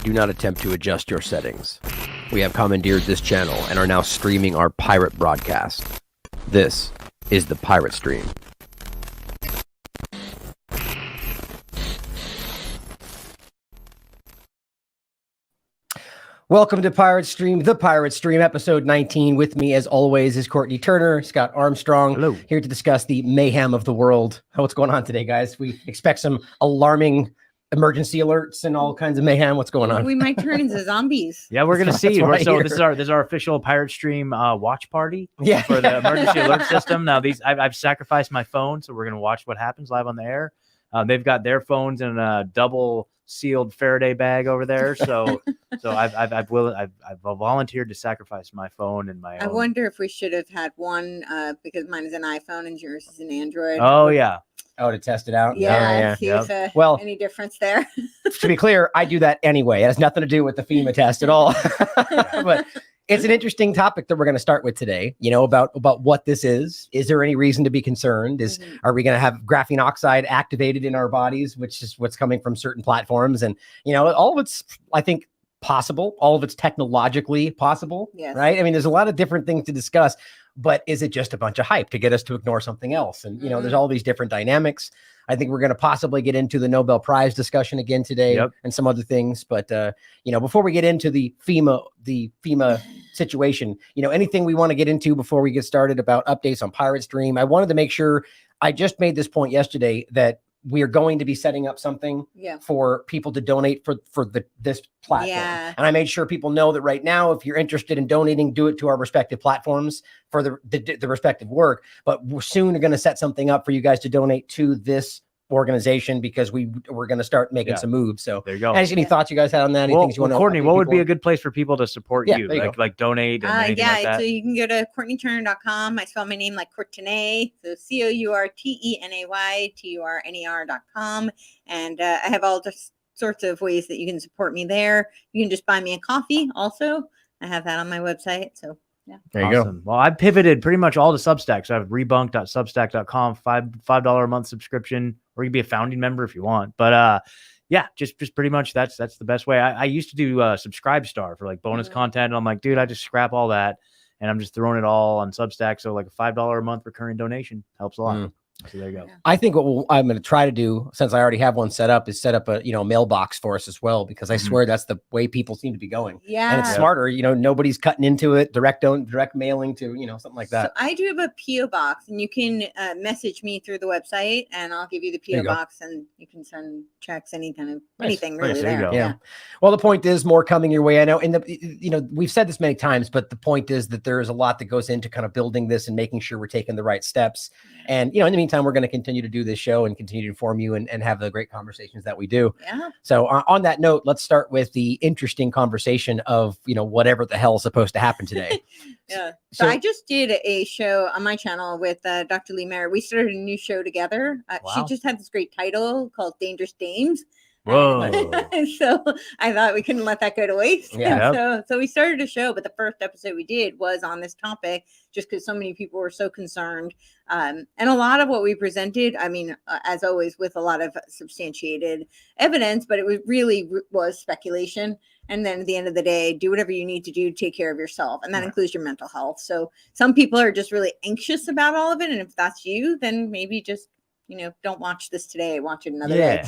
do not attempt to adjust your settings. We have commandeered this channel and are now streaming our pirate broadcast. This is the Pirate Stream. Welcome to Pirate Stream, the Pirate Stream, episode 19. With me, as always, is Courtenay Turner, Scott Armstrong. Hello. Here to discuss the mayhem of the world. What's going on today, guys? We expect some alarming emergency alerts and all kinds of mayhem. What's going on? We might turn into zombies. Yeah, we're gonna see. That's So right this is our official Pirate Stream watch party. Yeah. For the emergency alert system. Now I've sacrificed my phone, so we're gonna watch what happens live on the air. They've got their phones in a double sealed Faraday bag over there. So I've volunteered to sacrifice my phone and my own. I wonder if we should have had one because mine is an iPhone and yours is an Android. Oh yeah. Oh, to test it out? Yeah. See Yep. if Well, any difference there. to be clear, I do that anyway. It has nothing to do with the FEMA test at all. But it's an interesting topic that we're going to start with today, about what this is. Is there any reason to be concerned? Are we going to have graphene oxide activated in our bodies, which is what's coming from certain platforms? And, all of it's, I think, possible. All of it's technologically possible, Yes. right? I mean, there's a lot of different things to discuss, but is it just a bunch of hype to get us to ignore something else? And, there's all these different dynamics. I think we're going to possibly get into the Nobel Prize discussion again today. Yep. And some other things. But, before we get into the FEMA situation, anything we want to get into before we get started about updates on Pirate Stream, I wanted to make sure I just made this point yesterday that we are going to be setting up something for people to donate for this platform. Yeah. And I made sure people know that right now, if you're interested in donating, do it to our respective platforms for the respective work. But we're soon going to set something up for you guys to donate to this organization because we're going to start making some moves. So there you go. any thoughts you guys had on that? Anything you want to Courtenay, what would be a good place for people to support you? There you go. Like donate and anything like that? So you can go to CourtenayTurner.com. I spell my name like Courtenay. So COURTENAYTURNER.com. And I have all sorts of ways that you can support me there. You can just buy me a coffee also. I have that on my website. So yeah. There you go. Well, I pivoted pretty much all to Substack. So I have rebunked.substack.com, $5 a month subscription, or you can be a founding member if you want. But just pretty much that's the best way. I used to do Subscribestar for like bonus content. And I'm like, dude, I just scrap all that and I'm just throwing it all on Substack. So like a $5 a month recurring donation helps a lot. So there you go. I think what I'm going to try to do, since I already have one set up, is set up a mailbox for us as well, because I swear that's the way people seem to be going. Yeah. And it's smarter. Nobody's cutting into it. Direct mailing to something like that. So I do have a PO box, and you can message me through the website, and I'll give you the PO box, and you can send checks, anything really. There you go. Yeah. Well, the point is more coming your way. I know, and we've said this many times, but the point is that there is a lot that goes into kind of building this and making sure we're taking the right steps. And in the meantime, we're going to continue to do this show and continue to inform you and have the great conversations that we do. Yeah. So on that note, let's start with the interesting conversation of whatever the hell is supposed to happen today. Yeah. So I just did a show on my channel with Dr. Lee Merritt. We started a new show together. She just had this great title called Dangerous Dames. Whoa. So I thought we couldn't let that go to waste. Yeah. So we started a show, but the first episode we did was on this topic just because so many people were so concerned. And a lot of what we presented, as always, with a lot of substantiated evidence, but it was really was speculation. And then at the end of the day, do whatever you need to do to take care of yourself. And that includes your mental health. So some people are just really anxious about all of it. And if that's you, then maybe just don't watch this today. Watch it another day.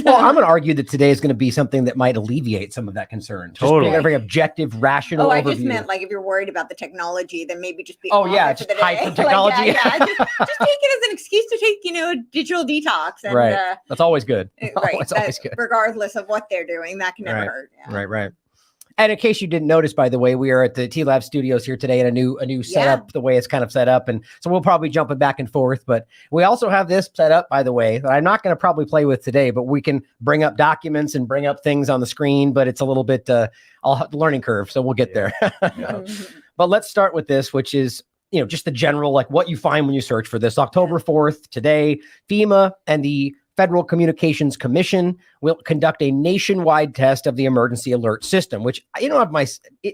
Well, I'm going to argue that today is going to be something that might alleviate some of that concern. Totally. Just a very objective, rational overview. I just meant like if you're worried about the technology, then maybe just be just hype for technology. Just take it as an excuse to take, digital detox. And, right. That's always good. Right. It's always good. Regardless of what they're doing, that can never hurt. Yeah. Right. And in case you didn't notice, by the way, we are at the TLAV studios here today in a new setup, the way it's kind of set up. And so we'll probably jump it back and forth. But we also have this set up, by the way, that I'm not going to probably play with today, but we can bring up documents and bring up things on the screen. But it's a little bit learning curve. So we'll get there. But let's start with this, which is, just the general, like what you find when you search for this. October 4th, today, FEMA and the Federal Communications Commission will conduct a nationwide test of the emergency alert system, which,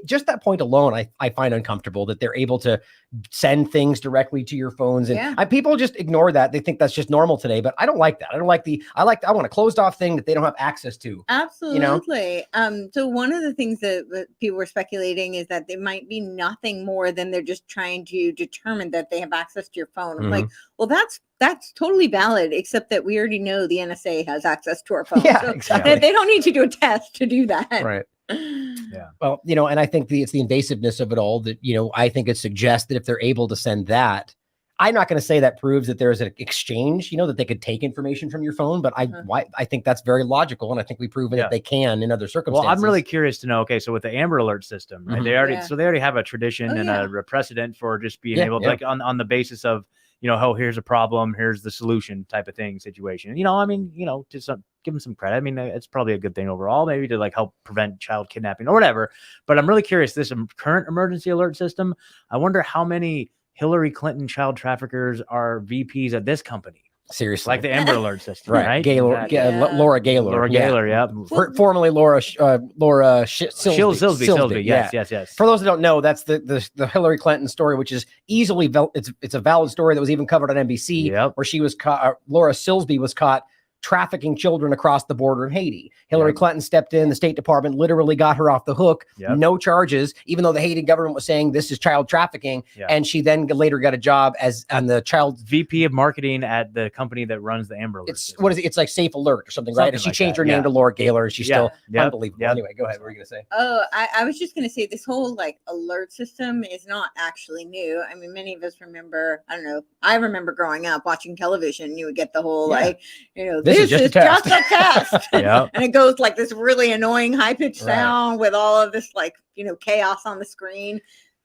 just that point alone, I find uncomfortable that they're able to send things directly to your phones. And people just ignore that. They think that's just normal today, but I don't like that. I want a closed off thing that they don't have access to. Absolutely. So one of the things that people were speculating is that they might be nothing more than they're just trying to determine that they have access to your phone. I'm like, well, that's totally valid, except that we already know the NSA has access to our phone. Yeah, so exactly. They don't need to do a test to do that. Right. Yeah. Well, and I think it's the invasiveness of it all that, I think it suggests that if they're able to send that, I'm not going to say that proves that there's an exchange, that they could take information from your phone, but I think that's very logical. And I think we've proven that they can in other circumstances. Well, I'm really curious to know, okay, so with the Amber Alert system, right, they already have a tradition and a precedent for just being able to, like on the basis of, here's a problem, here's the solution type of situation. To give them some credit. I mean, it's probably a good thing overall, maybe to like help prevent child kidnapping or whatever. But I'm really curious, this current emergency alert system, I wonder how many Hillary Clinton child traffickers are VPs at this company. Seriously, like the Amber Alert system, right? Laura Gaylor, Laura Gaylor, formerly Laura Silsby. Yes. For those that don't know, that's the Hillary Clinton story, which is easily it's a valid story that was even covered on NBC, where she was caught. Laura Silsby was caught trafficking children across the border in Haiti. Hillary Clinton stepped in. The State Department literally got her off the hook. No charges, even though the Haiti government was saying this is child trafficking. And she then later got a job as on the child VP of marketing at the company that runs the Amber Alert. It's like Safe Alert or something, right? And she changed her name to Laura Gaylor, and she's still unbelievable. Anyway, go ahead. What were you going to say? Oh, I was just going to say this whole alert system is not actually new. I mean, many of us remember, I remember growing up watching television, you would get the whole this is just a test. And it goes like this really annoying high-pitched sound with all of this chaos on the screen.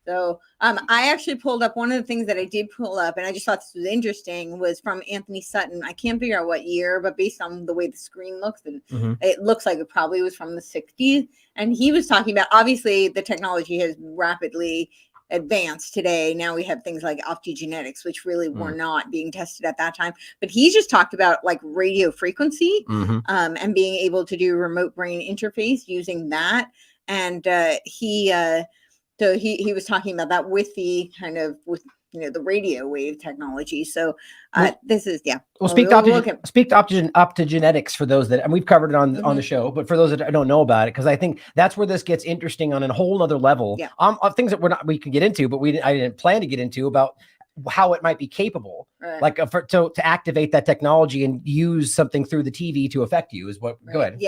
So I actually pulled up one of the things that I did pull up, and I just thought this was interesting, was from Anthony Sutton. I can't figure out what year, but based on the way the screen looks, and it looks like it probably was from the 60s. And he was talking about, obviously the technology has rapidly advanced today. Now we have things like optogenetics, which really were not being tested at that time. But he just talked about radio frequency and being able to do remote brain interface using that. And he was talking about that with the the radio wave technology. So this is Well, speak to optogenetics for those that, and we've covered it on the show, but for those that don't know about it, because I think that's where this gets interesting on a whole other level. Of things that we can get into, but I didn't plan to get into about how it might be capable, to activate that technology and use something through the TV to affect you is what. Go ahead.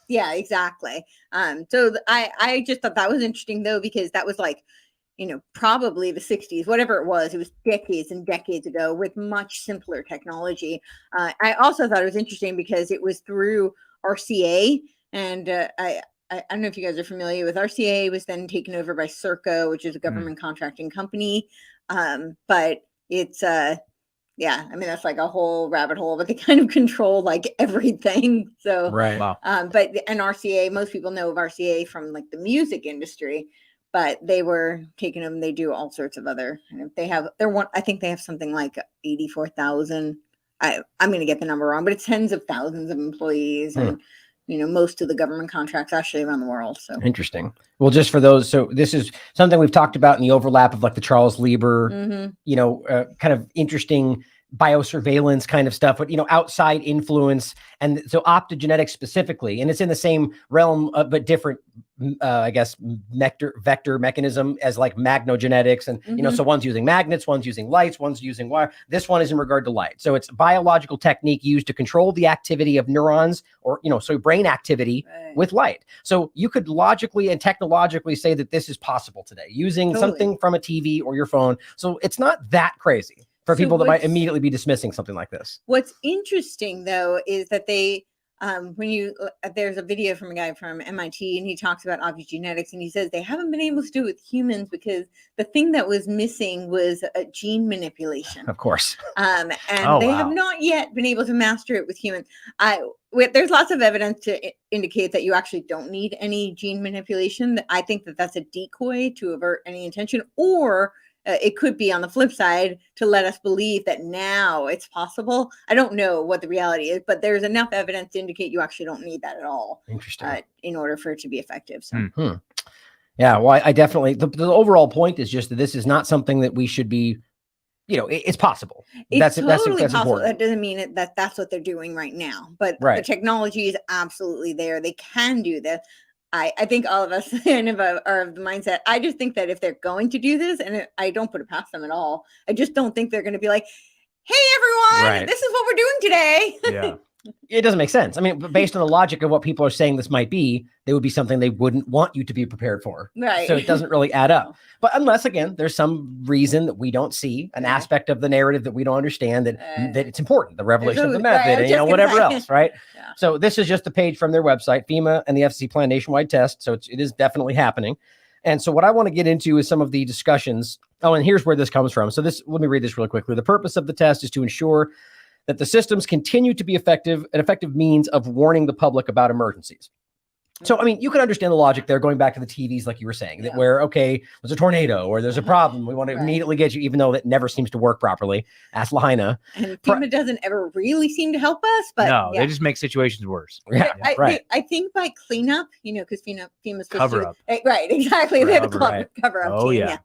Yeah, exactly. So I just thought that was interesting though, because that was probably the 60s, whatever it was decades and decades ago with much simpler technology. I also thought it was interesting because it was through RCA, and I don't know if you guys are familiar with RCA. It was then taken over by Circo, which is a government contracting company. But it's that's like a whole rabbit hole, but they kind of control everything. So Wow. But RCA, most people know of RCA from the music industry. But they were taking them. They do all sorts of other. I think they have something like 84,000. I'm going to get the number wrong, but it's tens of thousands of employees, and most of the government contracts actually around the world. So interesting. Well, just for those, so this is something we've talked about in the overlap of the Charles Lieber, kind of interesting biosurveillance kind of stuff, but outside influence, and so optogenetics specifically, and it's in the same realm but different I guess vector mechanism as magnetogenetics, and so one's using magnets, one's using lights, one's using wire. This one is in regard to light. So it's a biological technique used to control the activity of neurons, or so brain activity with light. So you could logically and technologically say that this is possible today using something from a TV or your phone. So it's not that crazy for people that might immediately be dismissing something like this. What's interesting though is that they there's a video from a guy from MIT, and he talks about optogenetics, and he says they haven't been able to do it with humans because the thing that was missing was a gene manipulation. Of course. And they have not yet been able to master it with humans. There's lots of evidence to indicate that you actually don't need any gene manipulation. I think that that's a decoy to avert any intention, or it could be on the flip side to let us believe that now it's possible. I don't know what the reality is, but there's enough evidence to indicate you actually don't need that at all. Interesting. In order for it to be effective. So. Yeah, well, I definitely, the overall point is just that this is not something that we should be, it's possible. It's totally possible. Important. That doesn't mean that that's what they're doing right now, but the technology is absolutely there. They can do this. I think all of us kind of are of the mindset. I just think that if they're going to do this, and I don't put it past them at all, I just don't think they're going to be like, hey, everyone, this is what we're doing today. Yeah. It doesn't make sense. I mean, based on the logic of what people are saying this might be, they would be something they wouldn't want you to be prepared for. Right. So it doesn't really add up. But unless, again, there's some reason that we don't see, an aspect of the narrative that we don't understand, that it's important, the revelation of the method, and whatever else, right? Yeah. So this is just a page from their website. FEMA and the FCC plan nationwide test. So it is definitely happening. And so what I want to get into is some of the discussions. Oh, and here's where this comes from. So let me read this really quickly. The purpose of the test is to ensure that the systems continue to be an effective means of warning the public about emergencies. So, I mean, you can understand the logic there, going back to the TVs, like you were saying, that where, okay, there's a tornado or there's a problem. We want to immediately get you, even though that never seems to work properly. Ask Lahaina. And FEMA doesn't ever really seem to help us, but no, they just make situations worse. Yeah, I think by cleanup, because FEMA's cover up. Right, exactly. They have a cover up. Oh, yeah.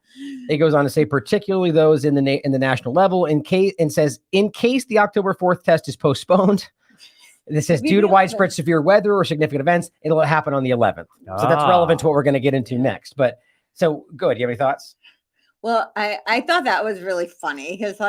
It goes on to say, particularly those in the national level, in case the October 4th test is postponed. This says due to widespread severe weather or significant events, it'll happen on the 11th. So that's relevant to what we're going to get into next. But so good. Do you have any thoughts? Well, I thought that was really funny because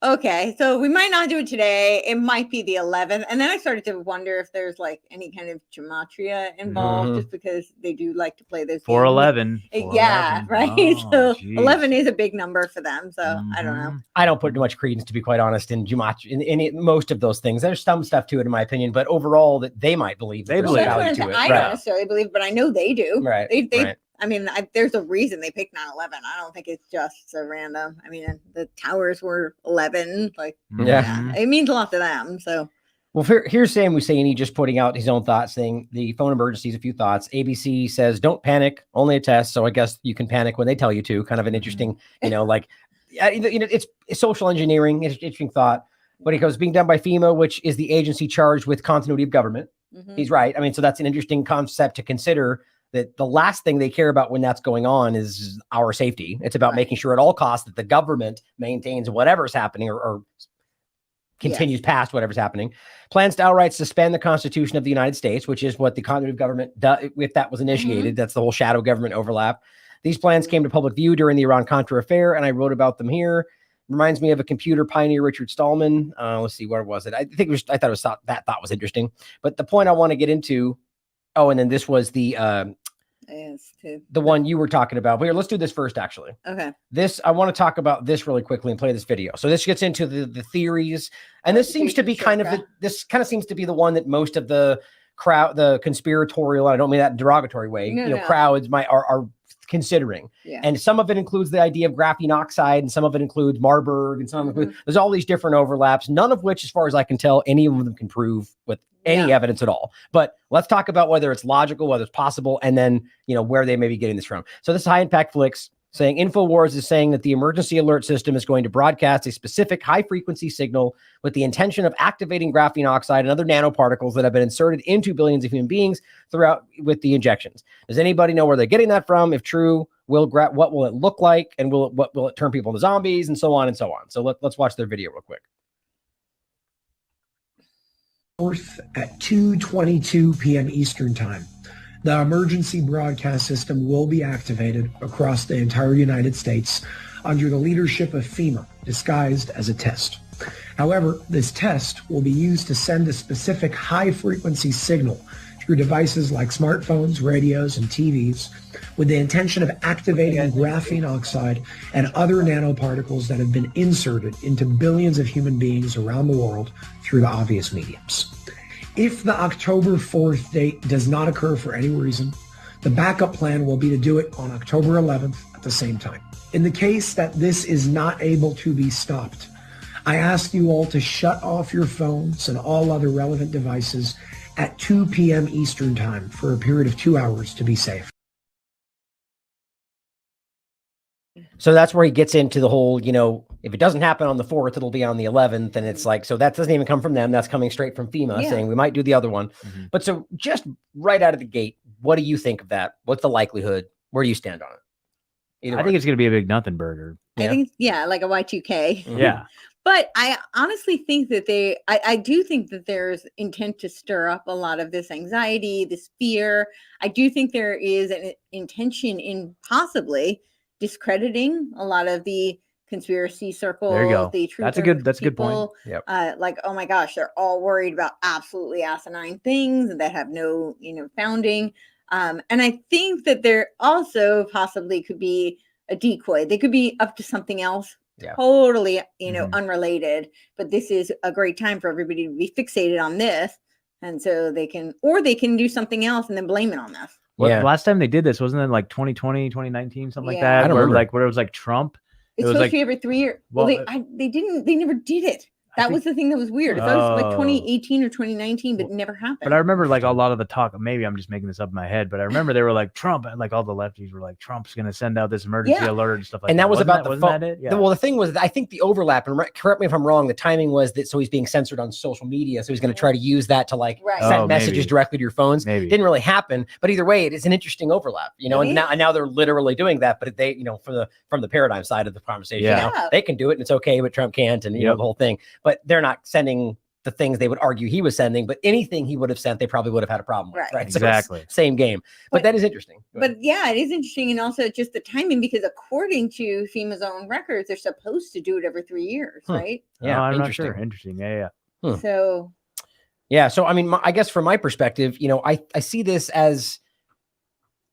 okay, so we might not do it today. It might be the 11th. And then I started to wonder if there's any kind of gematria involved, just because they do like to play those 411. Yeah, right. Oh, so geez. 11 is a big number for them. So I don't know. I don't put too much credence, to be quite honest, in gematria, in most of those things. There's some stuff to it, in my opinion, but overall that they might believe. They believe I don't necessarily believe, but I know they do. Right. They I mean, there's a reason they picked 9/11. I don't think it's just so random. I mean, the towers were 11. It means a lot to them. So, well, here's Sam Husseini just putting out his own thoughts, saying the phone emergencies, a few thoughts. ABC says, don't panic, only a test. So I guess you can panic when they tell you to. Kind of an interesting, it's social engineering, interesting thought. But he goes, being done by FEMA, which is the agency charged with continuity of government. He's right. I mean, so that's an interesting concept to consider, that the last thing they care about when that's going on is our safety. It's about making sure at all costs that the government maintains whatever's happening or continues past whatever's happening. Plans to outright suspend the Constitution of the United States, which is what the continuity of government does. If that was initiated, that's the whole shadow government overlap. These plans came to public view during the Iran-Contra affair, and I wrote about them here. Reminds me of a computer pioneer, Richard Stallman. Let's see, where was it? I thought that thought was interesting. But the point I want to get into, and then this was the one you were talking about. But here, let's do this first, actually. Okay. I want to talk about this really quickly and play this video. So this gets into the theories, and this seems to be this kind of seems to be the one that most of the crowd, the conspiratorial, I don't mean that in a derogatory way, crowds are considering. And some of it includes the idea of graphene oxide, and some of it includes Marburg, and some of it there's all these different overlaps, none of which, as far as I can tell, any of them can prove with any evidence at all. But let's talk about whether it's logical, whether it's possible, and then where they may be getting this from. So this is High Impact Flicks saying InfoWars is saying that the emergency alert system is going to broadcast a specific high frequency signal with the intention of activating graphene oxide and other nanoparticles that have been inserted into billions of human beings throughout with the injections. Does anybody know where they're getting that from? If true, what will it look like? And what will it turn people into zombies, and so on and so on? So let's watch their video real quick. At 2:22 p.m. Eastern Time, the emergency broadcast system will be activated across the entire United States under the leadership of FEMA, disguised as a test. However, this test will be used to send a specific high-frequency signal through devices like smartphones, radios, and TVs with the intention of activating graphene oxide and other nanoparticles that have been inserted into billions of human beings around the world through the obvious mediums. If the October 4th date does not occur for any reason, the backup plan will be to do it on October 11th at the same time. In the case that this is not able to be stopped, I ask you all to shut off your phones and all other relevant devices at 2 p.m. Eastern Time for a period of 2 hours to be safe. So that's where he gets into the whole, if it doesn't happen on the 4th, it'll be on the 11th. And it's like, so that doesn't even come from them. That's coming straight from FEMA saying we might do the other one. Mm-hmm. But so just right out of the gate, what do you think of that? What's the likelihood? Where do you stand on it? I think it's going to be a big nothing burger. I think, like a Y2K. Mhm. Yeah. But I honestly think that I do think that there's intent to stir up a lot of this anxiety, this fear. I do think there is an intention in possibly discrediting a lot of the conspiracy circles. There you go. The truth. That's a good point. Yep. Like, oh my gosh, they're all worried about absolutely asinine things that have no, founding. And I think that there also possibly could be a decoy. They could be up to something else. Yeah. Totally, Mhm. unrelated, but this is a great time for everybody to be fixated on this. And so they can do something else and then blame it on this. Well, Yeah. last time they did this, wasn't it like 2020, 2019, something like Yeah. that? I don't remember. Where it was like Trump. It's It was supposed like- to be every 3 years. Well, They never did it. That was the thing that was weird. I thought it was like Oh. 2018 or 2019, but it never happened. But I remember like a lot of the talk. Maybe I'm just making this up in my head, but I remember they were like Trump, and like all the lefties were like Trump's going to send out this emergency Yeah. alert and stuff like that. And that was Wasn't about the wasn't phone. that it? Yeah. Well, the thing was, I think the overlap, and correct me if I'm wrong, the timing was that so he's being censored on social media. So he's going to try to use that to like Right. send Oh, messages maybe. directly to your phones. Maybe. Didn't really happen. But either way, it is an interesting overlap, It and is. now they're literally doing that. But they, from the paradigm side of the conversation, Yeah. Yeah. they can do it and it's okay, but Trump can't, and Yep. the whole thing. But they're not sending the things they would argue he was sending, but anything he would have sent, they probably would have had a problem with. Right. Right. So it's Exactly. same game. But But- that is interesting. Go ahead. But yeah, it is interesting. And also just the timing, because according to FEMA's own records, they're supposed to do it every 3 years, right? Yeah, I'm not interesting. sure. Interesting. Yeah. So Yeah. So, I mean, I guess from my perspective, I see this as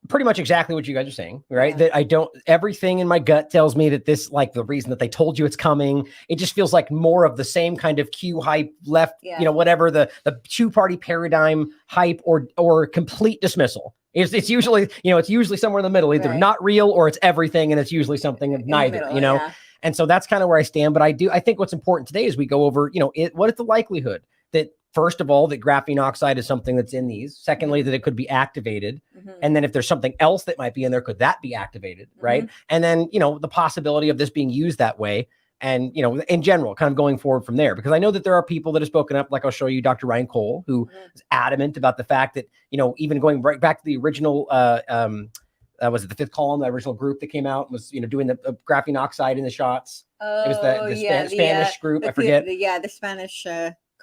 pretty much exactly what you guys are saying, right? Yeah. That everything in my gut tells me that this, like the reason that they told you it's coming, it just feels like more of the same kind of Q hype left, Yeah. whatever the two-party paradigm hype or complete dismissal. It's usually, it's usually somewhere in the middle, either Right. not real or it's everything. And it's usually something of in the neither, middle, yeah. And so that's kind of where I stand. But I think what's important today is we go over, what is the likelihood that, first of all, that graphene oxide is something that's in these. Secondly, that it could be activated. Mhm. And then if there's something else that might be in there, could that be activated? Right. And then, the possibility of this being used that way. And, in general, kind of going forward from there, because I know that there are people that have spoken up, like I'll show you Dr. Ryan Cole, who is adamant about the fact that, even going right back to the original, was it the Fifth Column, the original group that came out and was, doing the graphene oxide in the shots. Oh, It was the Spanish group. I forget. The Spanish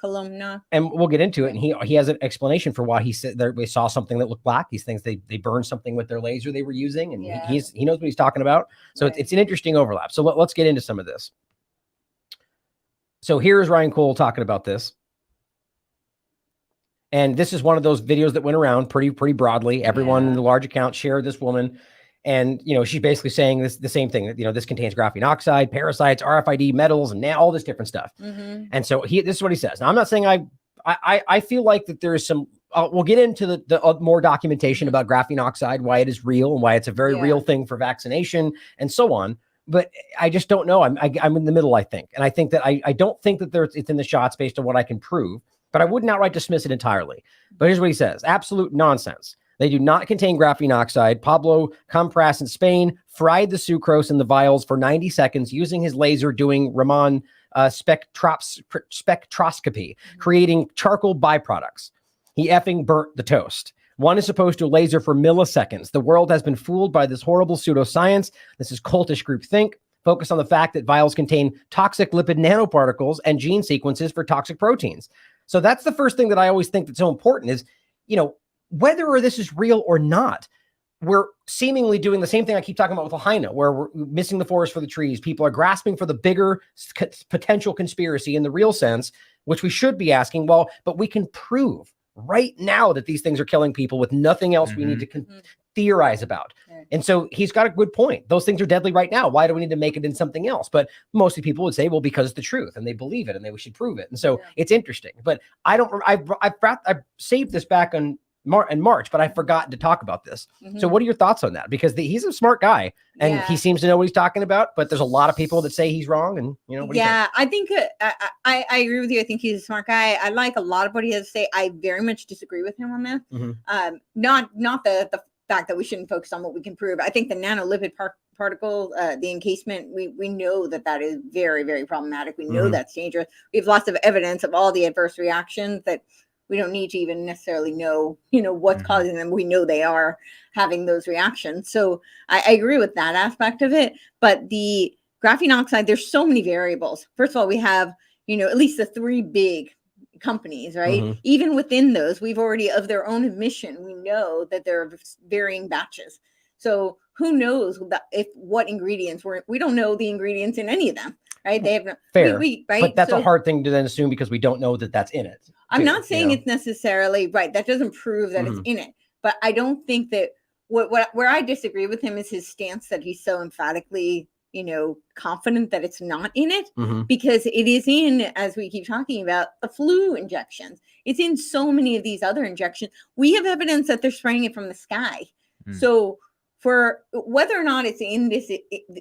columna. And we'll get into it. And he has an explanation for why he said that we saw something that looked black. These things, they burned something with their laser they were using. And Yeah. he knows what he's talking about. So Right. it's an interesting overlap. So let's get into some of this. So here's Ryan Cole talking about this. And this is one of those videos that went around pretty broadly. Everyone in the large account shared this woman. And, she's basically saying the same thing, that, this contains graphene oxide, parasites, RFID metals, and all this different stuff. Mm-hmm. And so this is what he says. Now, I'm not saying I feel like that there is some, we'll get into the more documentation about graphene oxide, why it is real and why it's a very real thing for vaccination and so on. But I just don't know. I'm in the middle, I think. And I think that I don't think that it's in the shots based on what I can prove, but I wouldn't outright dismiss it entirely. But here's what he says. Absolute nonsense. They do not contain graphene oxide. Pablo Compras in Spain fried the sucrose in the vials for 90 seconds using his laser doing Raman spectroscopy, creating charcoal byproducts. He effing burnt the toast. One is supposed to laser for milliseconds. The world has been fooled by this horrible pseudoscience. This is cultish groupthink. Focus on the fact that vials contain toxic lipid nanoparticles and gene sequences for toxic proteins. So that's the first thing that I always think that's so important is, whether this is real or not, we're seemingly doing the same thing I keep talking about with Lahaina, where we're missing the forest for the trees. People are grasping for the bigger potential conspiracy in the real sense, which we should be asking, well, but we can prove right now that these things are killing people with nothing else we need to theorize about. Right. And so he's got a good point. Those things are deadly right now. Why do we need to make it in something else? But mostly people would say, well, because it's the truth and they believe it and we should prove it. And so it's interesting. But I've saved this back in March, but I've forgotten to talk about this. So what are your thoughts on that? Because he's a smart guy and he seems to know what he's talking about, but there's a lot of people that say he's wrong. And what do you think? I think I agree with you. I think he's a smart guy. I like a lot of what he has to say. I very much disagree with him on this. Not the fact that we shouldn't focus on what we can prove. I think the nanolipid particle, the encasement, we know that is very, very problematic. We know that's dangerous. We have lots of evidence of all the adverse reactions that we don't need to even necessarily know, what's causing them. We know they are having those reactions. So I agree with that aspect of it. But the graphene oxide, there's so many variables. First of all, we have, at least the 3 big companies, right? Even within those, we've already, of their own admission, we know that there are varying batches. So who knows what ingredients we don't know the ingredients in any of them, right? They have fair, right? But that's a hard thing to then assume because we don't know that that's in it. I'm not saying it's necessarily right. That doesn't prove that it's in it. But I don't think that where I disagree with him is his stance that he's so emphatically, confident that it's not in it, because it is in, as we keep talking about, the flu injections. It's in so many of these other injections. We have evidence that they're spraying it from the sky. So for whether or not it's in this,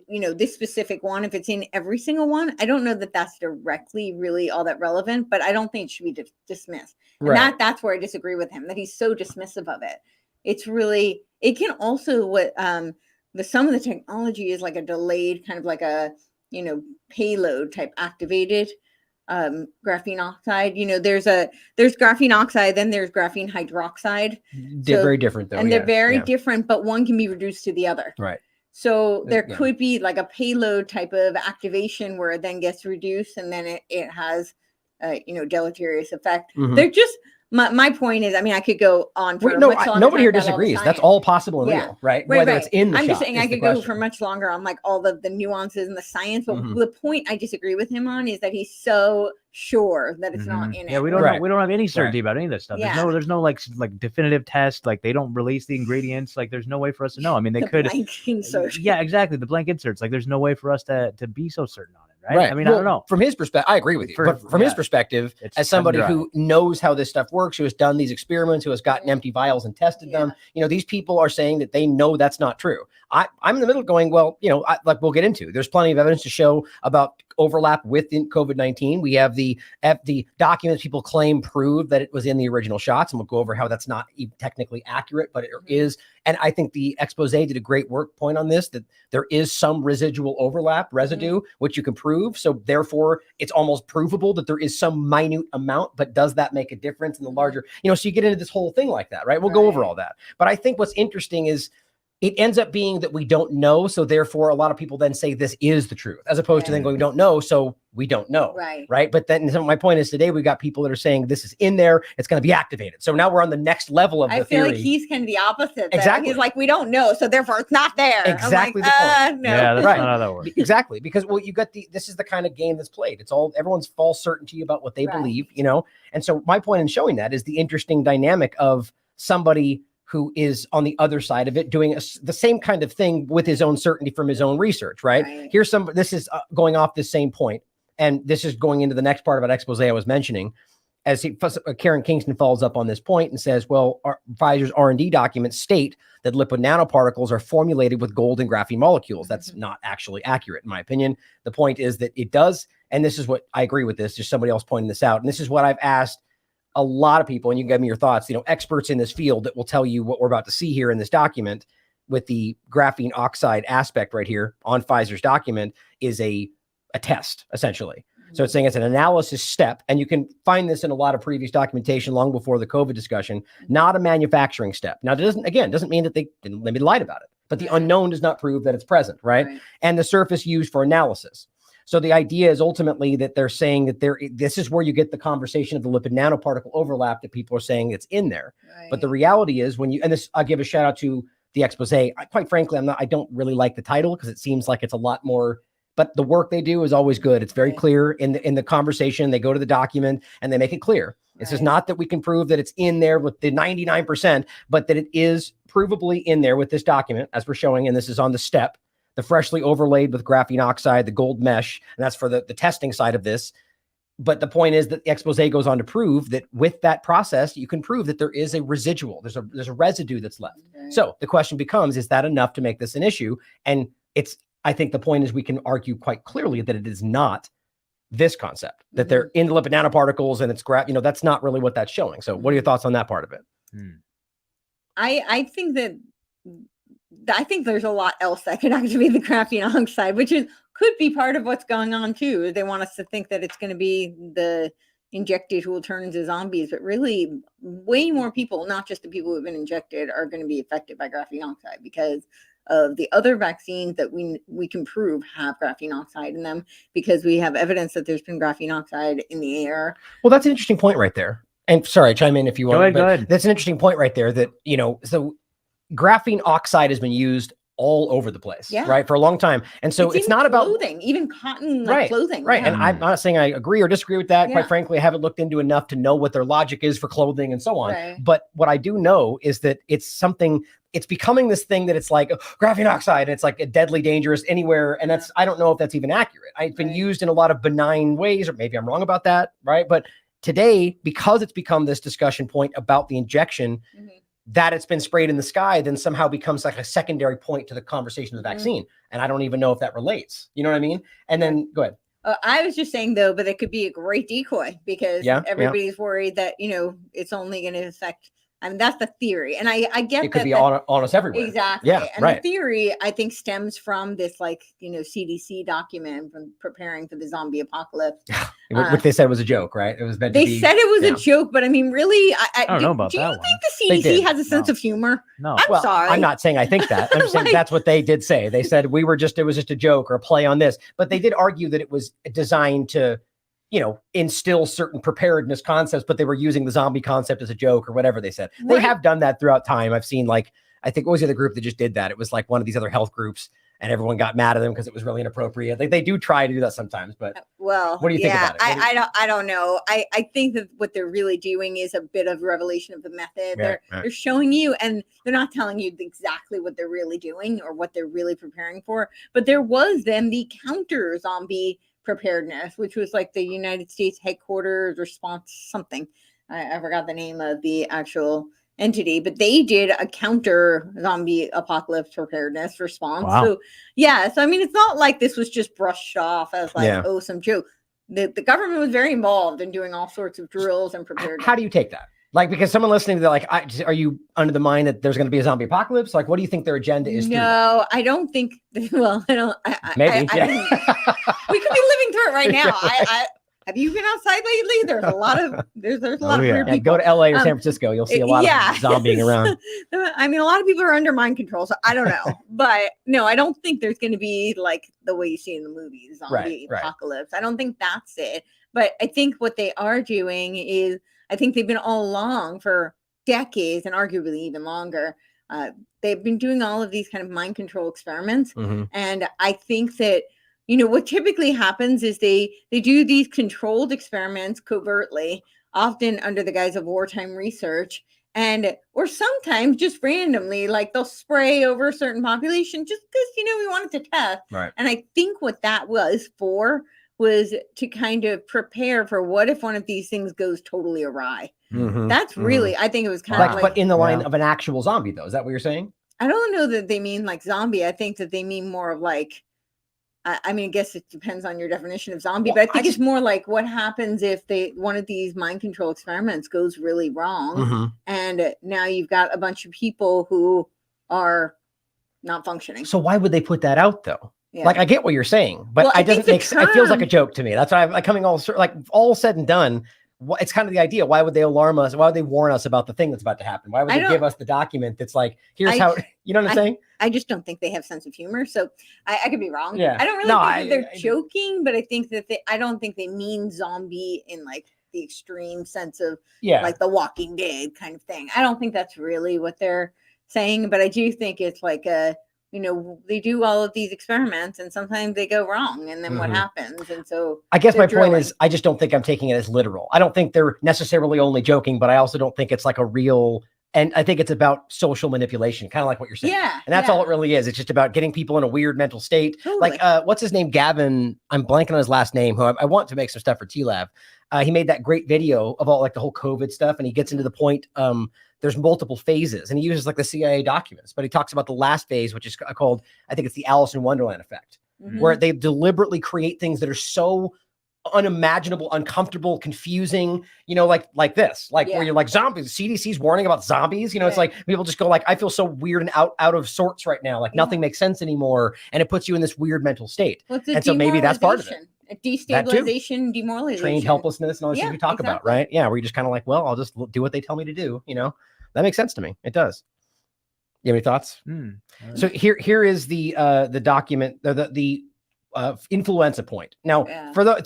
this specific one, if it's in every single one, I don't know that that's directly really all that relevant, but I don't think it should be dismissed. And that's where I disagree with him, that he's so dismissive of it. It's really, it can also, some of the technology is like a delayed kind of like a, payload type activated graphene oxide. There's graphene oxide, then there's graphene hydroxide. They're very different though. And they're very different, but one can be reduced to the other. Right. So there could be like a payload type of activation where it then gets reduced and then it has, deleterious effect. They're just, my point is, I could go on for much longer. Nobody here disagrees. That's all possible and real, right? Whether it's in the I'm just saying I could go for much longer on like all the nuances and the science. But the point I disagree with him on is that he's so sure that it's not in it. Yeah, we don't know, we don't have any certainty about any of this stuff. There's no like definitive test. Like they don't release the ingredients. Like there's no way for us to know. They could. Blank insert. Yeah, exactly. The blank inserts. Like there's no way for us to be so certain on it. Right. I don't know. From his perspective, I agree with you. But from his perspective, as somebody who knows how this stuff works, who has done these experiments, who has gotten empty vials and tested them, these people are saying that they know that's not true. I'm in the middle going, well, like we'll get into. There's plenty of evidence to show about overlap within COVID-19. We have the documents people claim prove that it was in the original shots, and we'll go over how that's not even technically accurate, but it is. And I think the expose did a great point on this, that there is some residual overlap, residue, which you can prove. So therefore, it's almost provable that there is some minute amount, but does that make a difference in the larger, so you get into this whole thing like that, right? We'll go over all that. But I think what's interesting is it ends up being that we don't know. So therefore, a lot of people then say this is the truth, as opposed to then going, we don't know. So we don't know. Right. But then my point is today, we got people that are saying this is in there. It's going to be activated. So now we're on the next level of the theory. I feel like he's kind of the opposite. Exactly. He's like, we don't know. So therefore it's not there. Exactly. Like, the point. No. Yeah, that's not how that works. Exactly. Because you got this is the kind of game that's played. It's all everyone's false certainty about what they believe, And so my point in showing that is the interesting dynamic of somebody who is on the other side of it, doing the same kind of thing with his own certainty from his own research, right? Here's this is going off the same point, and this is going into the next part of that expose I was mentioning. As Karen Kingston follows up on this point and says, well, Pfizer's R&D documents state that lipid nanoparticles are formulated with gold and graphene molecules. That's not actually accurate, in my opinion. The point is that it does, and this is what I agree with this, just somebody else pointing this out, and this is what I've asked a lot of people, and you can give me your thoughts, experts in this field that will tell you what we're about to see here in this document with the graphene oxide aspect right here on Pfizer's document is a test, essentially. So it's saying it's an analysis step, and you can find this in a lot of previous documentation long before the COVID discussion, not a manufacturing step. Now, it doesn't mean that they lied about it, but the unknown does not prove that it's present, right? And the surface used for analysis. So the idea is ultimately that they're saying that this is where you get the conversation of the lipid nanoparticle overlap that people are saying it's in there. But the reality is and this, I'll give a shout out to the expose. Quite frankly, I don't really like the title because it seems like it's a lot more, but the work they do is always good. It's very clear in the conversation. They go to the document and they make it clear. This is not that we can prove that it's in there with the 99%, but that it is provably in there with this document as we're showing. And this is on the step. The freshly overlaid with graphene oxide, the gold mesh, and that's for the testing side of this. But the point is that the expose goes on to prove that with that process, you can prove that there is a residual. There's a residue that's left. So the question becomes, is that enough to make this an issue? And I think the point is we can argue quite clearly that it is not this concept, that they're in the lipid nanoparticles and it's that's not really what that's showing. So what are your thoughts on that part of it? I think that I think there's a lot else that could activate the graphene oxide, which could be part of what's going on too. They want us to think that it's going to be the injected who will turn into zombies, but really way more people, not just the people who have been injected, are going to be affected by graphene oxide because of the other vaccines that we can prove have graphene oxide in them, because we have evidence that there's been graphene oxide in the air. Well, that's an interesting point right there. And sorry, chime in if you want. Go ahead. That's an interesting point right there that, so graphene oxide has been used all over the place, right, for a long time. And so it's not about clothing, even cotton clothing. Right. Yeah. And I'm not saying I agree or disagree with that. Quite frankly, I haven't looked into enough to know what their logic is for clothing and so on. Right. But what I do know is that it's becoming this thing that it's like graphene oxide, and it's like a deadly dangerous anywhere. And I don't know if that's even accurate. It's been used in a lot of benign ways, or maybe I'm wrong about that. Right. But today, because it's become this discussion point about the injection, that it's been sprayed in the sky, then somehow becomes like a secondary point to the conversation of the vaccine. And I don't even know if that relates. You know what I mean? And then go ahead. I was just saying, though, but it could be a great decoy because everybody's worried that, it's only going to affect. I mean, that's the theory. And I get it could be on us everywhere. Exactly. Yeah. And the theory, I think, stems from this, CDC document from preparing for the zombie apocalypse. Which they said was a joke, right? It was meant to be. They said it was a joke, but I mean, really, I don't know about that one. Do you think the CDC has a sense of humor? No. I'm sorry. I'm not saying I think that. I'm just saying that's what they did say. They said it was just a joke or a play on this. But they did argue that it was designed to, instill certain preparedness concepts, but they were using the zombie concept as a joke or whatever they said. They have done that throughout time. I've seen I think what was the other group that just did that? It was like one of these other health groups, and everyone got mad at them because it was really inappropriate. They do try to do that sometimes, but what do you think about it? I don't know. I think that what they're really doing is a bit of revelation of the method. They're showing you, and they're not telling you exactly what they're really doing or what they're really preparing for. But there was then the counter zombie preparedness, which was like the United States headquarters response something. I forgot the name of the actual entity, but they did a counter zombie apocalypse preparedness response. Wow. So I mean, it's not like this was just brushed off as some joke. The government was very involved in doing all sorts of drills and preparedness. How do you take that? Because someone listening to that, are you under the mind that there's going to be a zombie apocalypse? What do you think their agenda is? No, I don't think. Well, I don't. Maybe we could be living through it right now. Have you been outside lately? There's a lot of weird people. Go to LA or San Francisco. You'll see a lot of zombieing around. I mean, a lot of people are under mind control, so I don't know. But no, I don't think there's going to be like the way you see in the movies, zombie apocalypse. I don't think that's it. But I think what they are doing is, I think they've been all along for decades and arguably even longer. They've been doing all of these kind of mind control experiments. And I think that, what typically happens is they do these controlled experiments covertly, often under the guise of wartime research, or sometimes just randomly, like they'll spray over a certain population just because, we wanted to test. Right. And I think what that was to kind of prepare for what if one of these things goes totally awry. That's really, I think it was kind of like, but in the line of an actual zombie, though. Is that what you're saying? I don't know that they mean like zombie. I think that they mean more of like, I mean, I guess it depends on your definition of zombie, but I think it's more like what happens if one of these mind control experiments goes really wrong. And now you've got a bunch of people who are not functioning. So why would they put that out though? Yeah. I get what you're saying, but it doesn't make sense. It feels like a joke to me. That's why I'm coming all said and done. It's kind of the idea. Why would they alarm us? Why would they warn us about the thing that's about to happen? Why would they give us the document that's like, here's how, you know what I'm saying? I just don't think they have sense of humor. So I could be wrong. Yeah. I don't really think they're joking, but I think that I don't think they mean zombie in like the extreme sense of like the Walking Dead kind of thing. I don't think that's really what they're saying, but I do think it's like they do all of these experiments and sometimes they go wrong, and then what happens? And so I guess my point is, I just don't think I'm taking it as literal. I don't think they're necessarily only joking, but I also don't think it's like a real, and I think it's about social manipulation, kind of like what you're saying. Yeah. And that's all it really is. It's just about getting people in a weird mental state. Totally. Like, what's his name? Gavin, I'm blanking on his last name, who I want to make some stuff for TLAV. He made that great video of all like the whole COVID stuff. And he gets into the point, there's multiple phases, and he uses like the CIA documents, but he talks about the last phase, which is called, I think it's the Alice in Wonderland effect, where they deliberately create things that are so unimaginable, uncomfortable, confusing, like this, where you're like zombies, CDC's warning about zombies, it's like people just go like, I feel so weird and out of sorts right now. Like nothing makes sense anymore. And it puts you in this weird mental state. And so maybe that's part of it. A destabilization, demoralization, trained helplessness, and all the things we talk about, right? Yeah, where you're just kind of like, well, I'll just do what they tell me to do. That makes sense to me. It does. You have any thoughts? So here is the document, the influenza point. Now,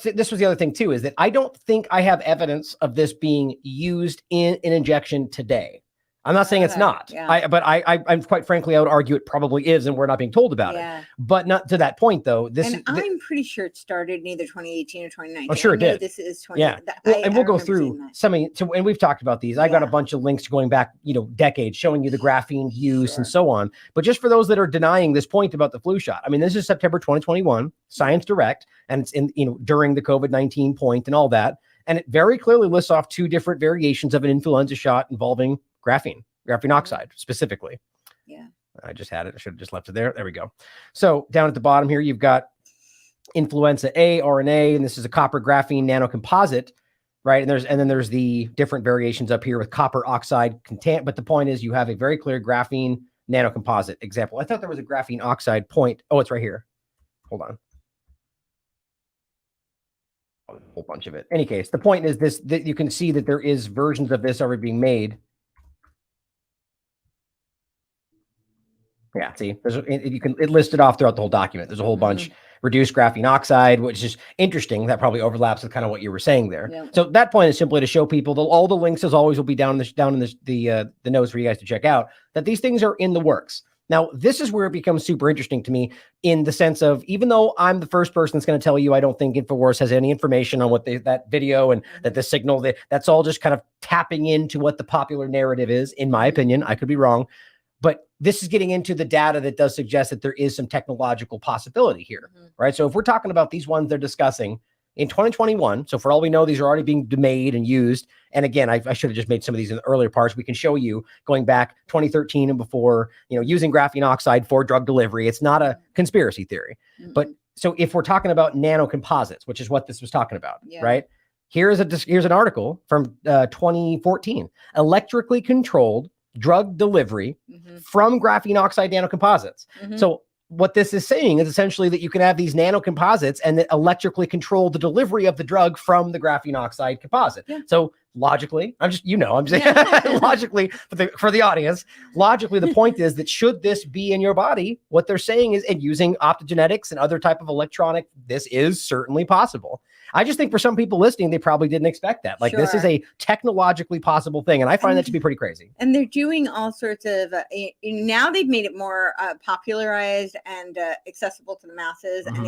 this was the other thing too, is that I don't think I have evidence of this being used in an injection today. I'm not saying it's not, but I'm quite frankly, I would argue it probably is, and we're not being told about it. But not to that point, though. I'm pretty sure it started in either 2018 or 2019. Oh, sure, it did. This is 20. And we'll go through and we've talked about these. I got a bunch of links going back, decades, showing you the graphene use and so on. But just for those that are denying this point about the flu shot, I mean, this is September 2021, Science Direct, and it's in during the COVID-19 point and all that, and it very clearly lists off 2 different variations of an influenza shot involving graphene oxide specifically. I just had it. I should have just left it there. There we go. So down at the bottom here, you've got influenza A, RNA, and this is a copper graphene nanocomposite, right? And then there's the different variations up here with copper oxide content. But the point is you have a very clear graphene nanocomposite example. I thought there was a graphene oxide point. Oh, it's right here. Hold on. A whole bunch of it. In any case, the point is that you can see that there is versions of this already being made. Yeah, see, it listed off throughout the whole document. There's a whole bunch. Reduced graphene oxide, which is interesting. That probably overlaps with kind of what you were saying there. So that point is simply to show people that all the links, as always, will be down in the notes for you guys to check out, that these things are in the works. Now, this is where it becomes super interesting to me, in the sense of, even though I'm the first person that's going to tell you I don't think InfoWars has any information on what that video and that the signal, that's all just kind of tapping into what the popular narrative is, in my opinion. I could be wrong. But this is getting into the data that does suggest that there is some technological possibility here, right? So if we're talking about these ones they're discussing in 2021, so for all we know, these are already being made and used. And again, I should have just made some of these in the earlier parts. We can show you going back 2013 and before, using graphene oxide for drug delivery. It's not a conspiracy theory. But so if we're talking about nanocomposites, which is what this was talking about, right? Here's an article from 2014, electrically controlled drug delivery from graphene oxide nanocomposites. So what this is saying is essentially that you can have these nanocomposites and that electrically control the delivery of the drug from the graphene oxide composite. So logically, logically for the audience, logically, the point is that should this be in your body, what they're saying is, and using optogenetics and other type of electronic, this is certainly possible. I just think for some people listening, they probably didn't expect that. Like this is a technologically possible thing. And I find that to be pretty crazy. And they're doing all sorts of, now they've made it more popularized and accessible to the masses. And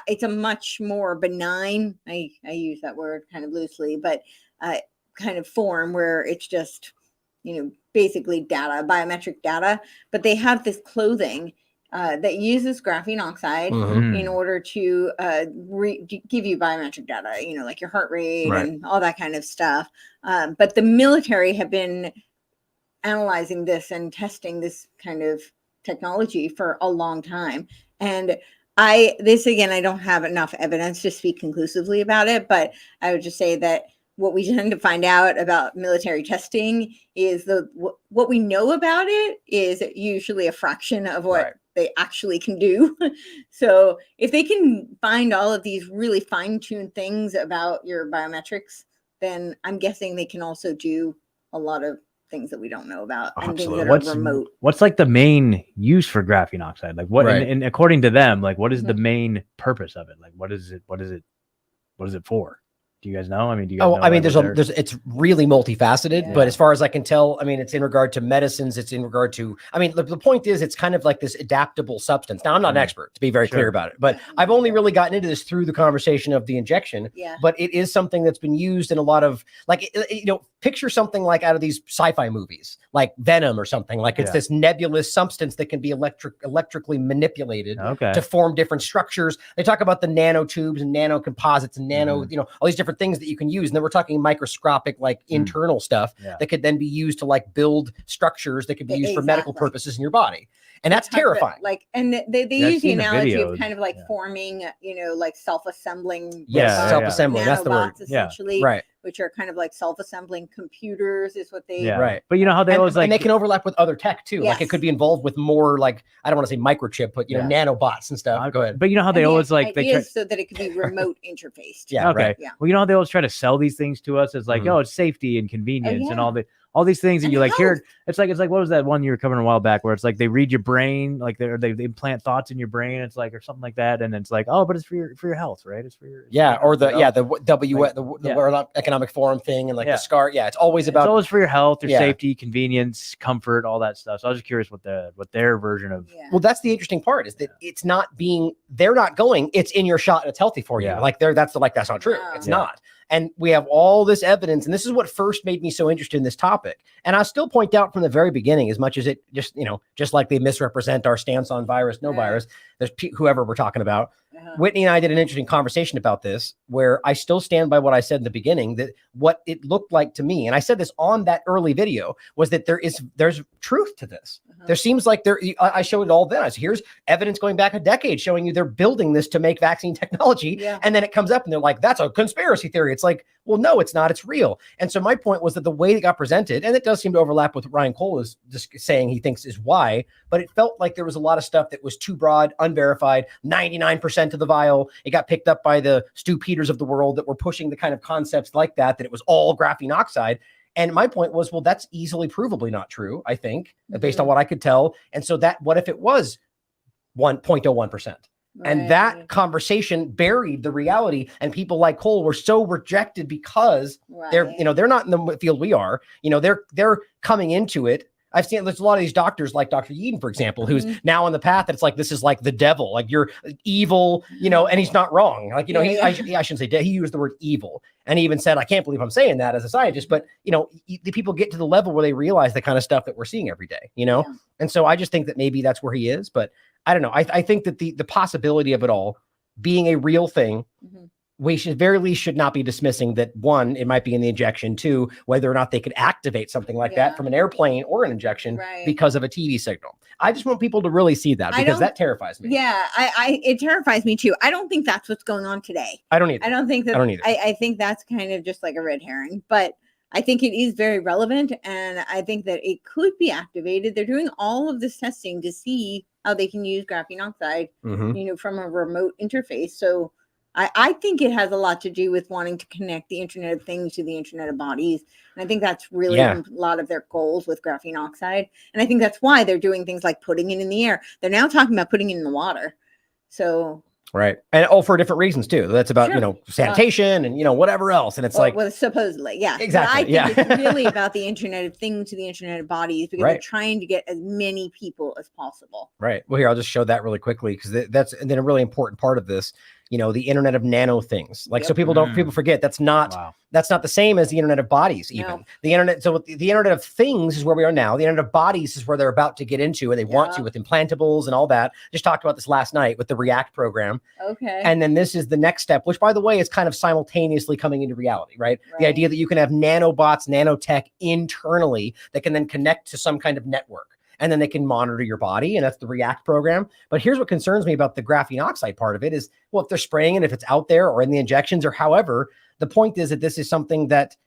it's a much more benign, I use that word kind of loosely, but kind of form where it's just, basically data, biometric data, but they have this clothing that uses graphene oxide in order to give you biometric data, like your heart rate and all that kind of stuff. But the military have been analyzing this and testing this kind of technology for a long time. And I don't have enough evidence to speak conclusively about it, but I would just say that what we tend to find out about military testing is what we know about it is usually a fraction of what they actually can do. So if they can find all of these really fine-tuned things about your biometrics, then I'm guessing they can also do a lot of things that we don't know about and things that are remote. What's like the main use for graphene oxide? Like what, and according to them, like what is the main purpose of it? Like what is it for? Do you guys know? I mean, it's really multifaceted, but as far as I can tell, I mean, it's in regard to medicines. It's in regard to, the point is it's kind of like this adaptable substance. Now, I'm not an expert, to be very clear about it, but I've only really gotten into this through the conversation of the injection, but it is something that's been used in a lot of, like, picture something like out of these sci-fi movies, like Venom or something. Like it's this nebulous substance that can be electrically manipulated to form different structures. They talk about the nanotubes and nanocomposites and all these different different things that you can use. And then we're talking microscopic, like internal stuff that could then be used to like build structures that could be used for medical purposes in your body. And that's terrifying. Like, and they use the analogy of kind of like forming, like self-assembling. Self-assembling. That's the word. Essentially, right. Which are kind of like self-assembling computers is what they. Right. But you know how they always and they can overlap with other tech too. Yes. Like it could be involved with more like, I don't want to say microchip, but nanobots and stuff. Go ahead. But you know how they always like so that it could be remote interfaced. Okay. Right. Yeah. Well, you know how they always try to sell these things to us as like, oh, it's safety and convenience and all these things that you like hear. It's like what was that one you were covering a while back where it's like they read your brain, like they implant thoughts in your brain. It's like or something like that, and it's like, oh, but it's for your health, right? It's for your the World Economic Forum thing and like the SCAR. Yeah, it's always for your health, your safety, convenience, comfort, all that stuff. So I was just curious what their version of. Yeah. Well, that's the interesting part is that it's not being. They're not going. It's in your shot and it's healthy for you. Like that's not true. No. It's not. And we have all this evidence, and this is what first made me so interested in this topic. And I still point out from the very beginning, as much as it just like they misrepresent our stance on virus, no virus, there's whoever we're talking about. Whitney and I did an interesting conversation about this, where I still stand by what I said in the beginning, that what it looked like to me, and I said this on that early video, was that there's truth to this. There seems like I showed it all then. I said, here's evidence going back a decade showing you they're building this to make vaccine technology. And then it comes up and they're like, that's a conspiracy theory. It's like, well, no, it's not. It's real. And so my point was that the way it got presented, and it does seem to overlap with what Ryan Cole is just saying he thinks is why, but it felt like there was a lot of stuff that was too broad, unverified, 99% of the vial. It got picked up by the Stu Peters of the world that were pushing the kind of concepts like that it was all graphene oxide. And my point was, well, that's easily provably not true, I think, based on what I could tell. And so what if it was 0.01%? And that conversation buried the reality, and people like Cole were so rejected because they're not in the field we are. They're coming into it. I've seen there's a lot of these doctors like Dr. Yeadon, for example, who's now on the path that it's like, this is like the devil, like you're evil, and he's not wrong. Like, I shouldn't say he used the word evil. And he even said, I can't believe I'm saying that as a scientist, but the people get to the level where they realize the kind of stuff that we're seeing every day, And so I just think that maybe that's where he is, but I don't know. I think that the possibility of it all being a real thing, we very least should not be dismissing that. One, it might be in the injection. Two, whether or not they could activate something like that from an airplane or an injection because of a TV signal. I just want people to really see that, because that terrifies me. Yeah, it terrifies me too. I don't think that's what's going on today. I don't either. I don't think that. I think that's kind of just like a red herring, but I think it is very relevant, and I think that it could be activated. They're doing all of this testing to see how they can use graphene oxide, from a remote interface. So I think it has a lot to do with wanting to connect the Internet of Things to the Internet of Bodies. And I think that's really a lot of their goals with graphene oxide. And I think that's why they're doing things like putting it in the air. They're now talking about putting it in the water. So. Right. And all for different reasons too. That's about, sanitation and, whatever else. And it's supposedly. Yeah. Exactly. But I think it's really about the Internet of Things to the Internet of Bodies, because they're trying to get as many people as possible. Right. Well, here, I'll just show that really quickly, because that's and then a really important part of this, the Internet of nano things. Like, so people forget that's not the same as the Internet of Bodies, even. No. The Internet. So the Internet of Things is where we are now. The Internet of Bodies is where they're about to get into, and they want to, with implantables and all that. Just talked about this last night with the React program. Okay. And then this is the next step, which, by the way, is kind of simultaneously coming into reality, right? The idea that you can have nanobots, nanotech internally that can then connect to some kind of network. And then they can monitor your body, and that's the React program. But here's what concerns me about the graphene oxide part of it is, well, if they're spraying it, if it's out there or in the injections or however, the point is that this is something that,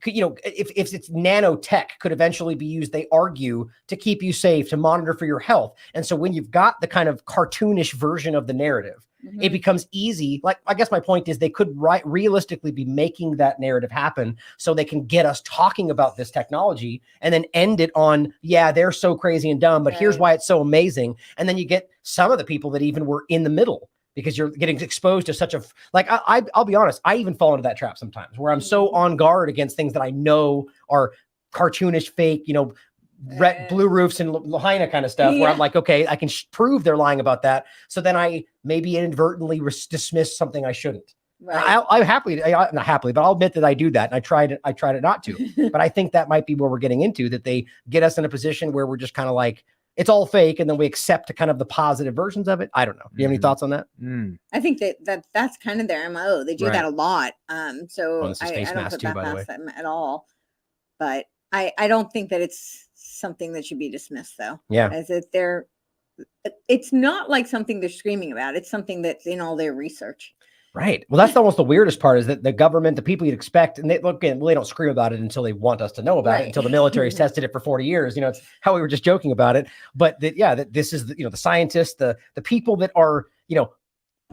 if it's nanotech, could eventually be used, they argue, to keep you safe, to monitor for your health. And so when you've got the kind of cartoonish version of the narrative, it becomes easy. Like, I guess my point is they could realistically be making that narrative happen so they can get us talking about this technology and then end it on, they're so crazy and dumb, but here's why it's so amazing. And then you get some of the people that even were in the middle, because you're getting exposed to such a, like, I'll be honest, I even fall into that trap sometimes where I'm so on guard against things that I know are cartoonish, fake, red blue roofs and Lahaina kind of stuff, where I'm like, okay, I can prove they're lying about that. So then I maybe inadvertently dismiss something I shouldn't. Right. Not happily, but I'll admit that I do that. And I tried it not to, but I think that might be where we're getting into, that they get us in a position where we're just kind of like, it's all fake, and then we accept kind of the positive versions of it. I don't know. Do you have any thoughts on that? I think that's kind of their MO. They do that a lot. So this is I face don't mask put too, that by the way. past them at all. But I don't think that it's something that should be dismissed, though. Yeah. As if it's not like something they're screaming about. It's something that's in all their research. Right. Well, that's almost the weirdest part, is that the government, the people you'd expect, and they don't scream about it until they want us to know about it, until the military's tested it for 40 years. You know, it's how we were just joking about it. But that this is, the scientists, the people that are,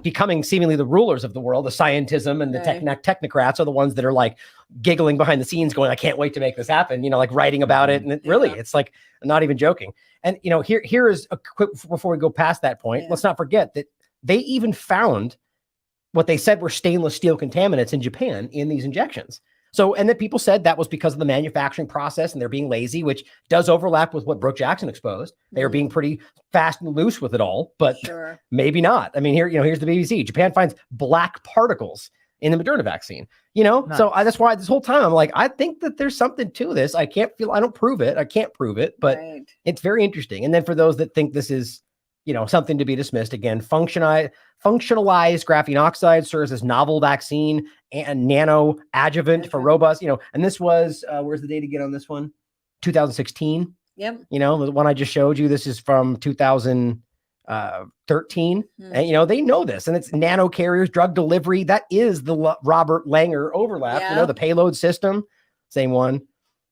becoming seemingly the rulers of the world, the scientism and the technocrats are the ones that are like giggling behind the scenes going, I can't wait to make this happen, like writing about it. And it's like, I'm not even joking. And, here is a quick, before we go past that point, let's not forget that they even found what they said were stainless steel contaminants in Japan in these injections. So, and then people said that was because of the manufacturing process and they're being lazy, which does overlap with what Brooke Jackson exposed. They were being pretty fast and loose with it all, but maybe not. I mean, here's the BBC. Japan finds black particles in the Moderna vaccine, Nice. So that's why this whole time I'm like, I think that there's something to this. I don't prove it. I can't prove it, but it's very interesting. And then for those that think this is, something to be dismissed, again, functionalized graphene oxide serves as novel vaccine and nano adjuvant for robust, and this was, where's the date again on this one? 2016. Yep. The one I just showed you, this is from 2013. And, they know this, and it's nano carriers, drug delivery. That is the Robert Langer overlap, the payload system, same one.